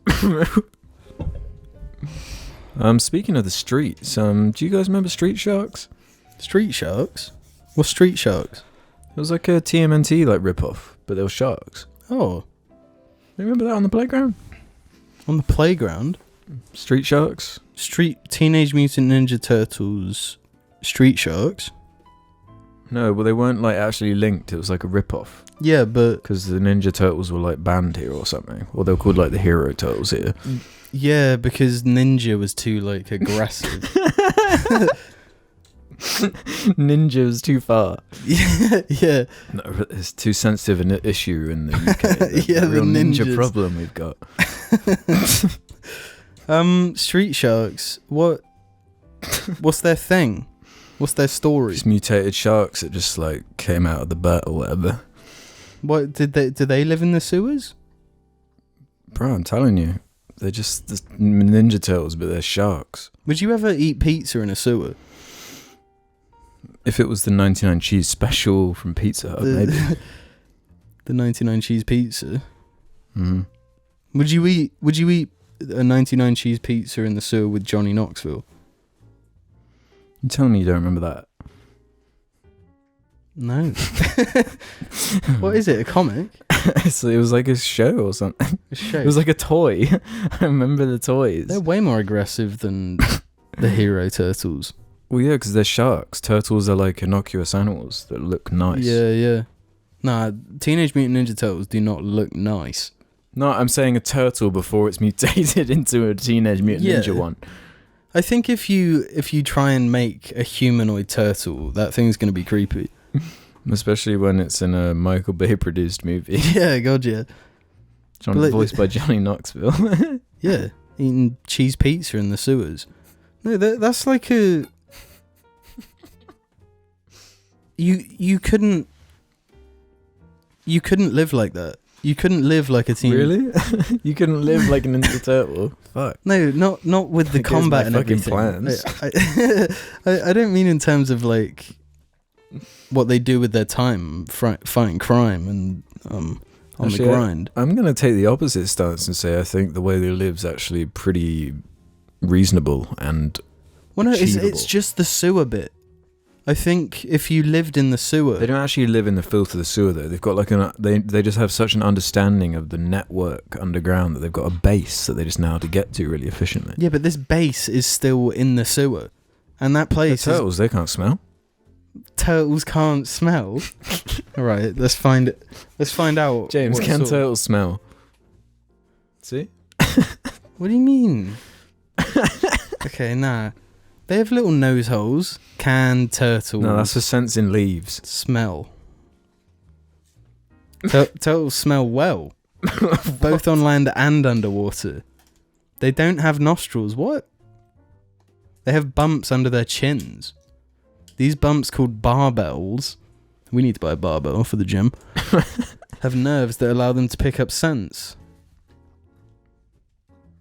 Speaking of the streets, do you guys remember Street Sharks? Street Sharks? What's Street Sharks? It was like a TMNT like rip-off, but they were sharks. Oh. You remember that on the playground? On the playground? Street Sharks? Teenage Mutant Ninja Turtles Street Sharks? No, well they weren't like actually linked, it was like a rip-off. Yeah, but... Because the Ninja Turtles were like banned here or something. Or they were called like the Hero Turtles here. Yeah, because Ninja was too like aggressive. Ninja was too far. Yeah. No, it's too sensitive an issue in the UK. Yeah, the real the ninja ninjas. problem we've got. Street Sharks, what's their thing? What's their story? Just mutated sharks that just like came out of the butt or whatever. What do they live in the sewers? Bro, I'm telling you. They're just the Ninja Turtles, but they're sharks. Would you ever eat pizza in a sewer? If it was the 99 cheese special from Pizza Hut, maybe. The 99 cheese pizza. Mm-hmm. Would you eat a 99 cheese pizza in the sewer with Johnny Knoxville? You telling me you don't remember that? No. What is it? A comic? So it was like a show or something. A show? It was like a toy. I remember the toys. They're way more aggressive than the Hero Turtles. Well, yeah, because they're sharks. Turtles are like innocuous animals that look nice. Yeah. Nah, Teenage Mutant Ninja Turtles do not look nice. No, I'm saying a turtle before it's mutated into a Teenage Mutant Ninja one. I think if you try and make a humanoid turtle, that thing's going to be creepy. Especially when it's in a Michael Bay produced movie. Yeah, God, yeah. Voiced by Johnny Knoxville. Yeah, eating cheese pizza in the sewers. No, that's like a... You couldn't live like that. You couldn't live like a team. Really? You couldn't live like a Ninja Turtle? Fuck. No, not with the combat and fucking everything. plans. I don't mean in terms of like what they do with their time fighting crime and on Actually, the grind. I'm going to take the opposite stance and say I think the way they live's actually pretty reasonable and Well, no, achievable. it's just the sewer bit. I think if you lived in the sewer... They don't actually live in the filth of the sewer, though. They've got like they just have such an understanding of the network underground that they've got a base that they just know how to get to really efficiently. Yeah, but this base is still in the sewer. And that place Turtles, they can't smell. Turtles can't smell? Alright, let's find out. James, what can sort- turtles smell? See? What do you mean? Okay, nah. They have little nose holes. Can turtles No, that's for sensing leaves. smell? Turtles smell well. Both on land and underwater. They don't have nostrils. What? They have bumps under their chins. These bumps, called barbells, we need to buy a barbell for the gym, have nerves that allow them to pick up scents.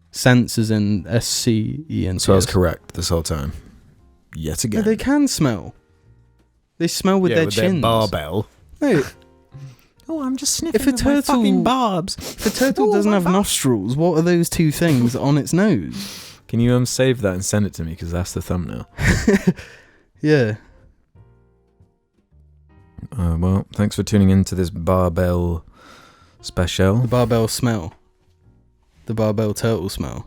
Scents as in S-C-E-N-T-S. So I was correct this whole time. Yet No, again. they can smell. They smell with their chins. barbell. No, Oh, I'm just sniffing If a with my turtle- fucking barbs. if a turtle doesn't have nostrils, what are those two things on its nose? Can you save that and send it to me? Because that's the thumbnail. Yeah. Well, thanks for tuning in to this barbell special. The barbell smell. The barbell turtle smell.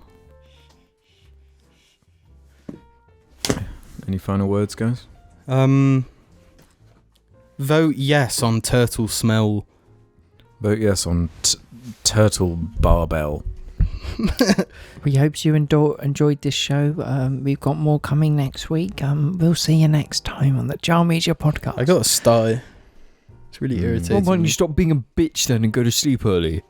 Any final words, guys? Vote yes on turtle smell. Vote yes on turtle barbell. We hope you enjoyed this show. We've got more coming next week. We'll see you next time on the Jar Media Podcast. I got a sty. It's really irritating. Why don't me. you stop being a bitch then and go to sleep early?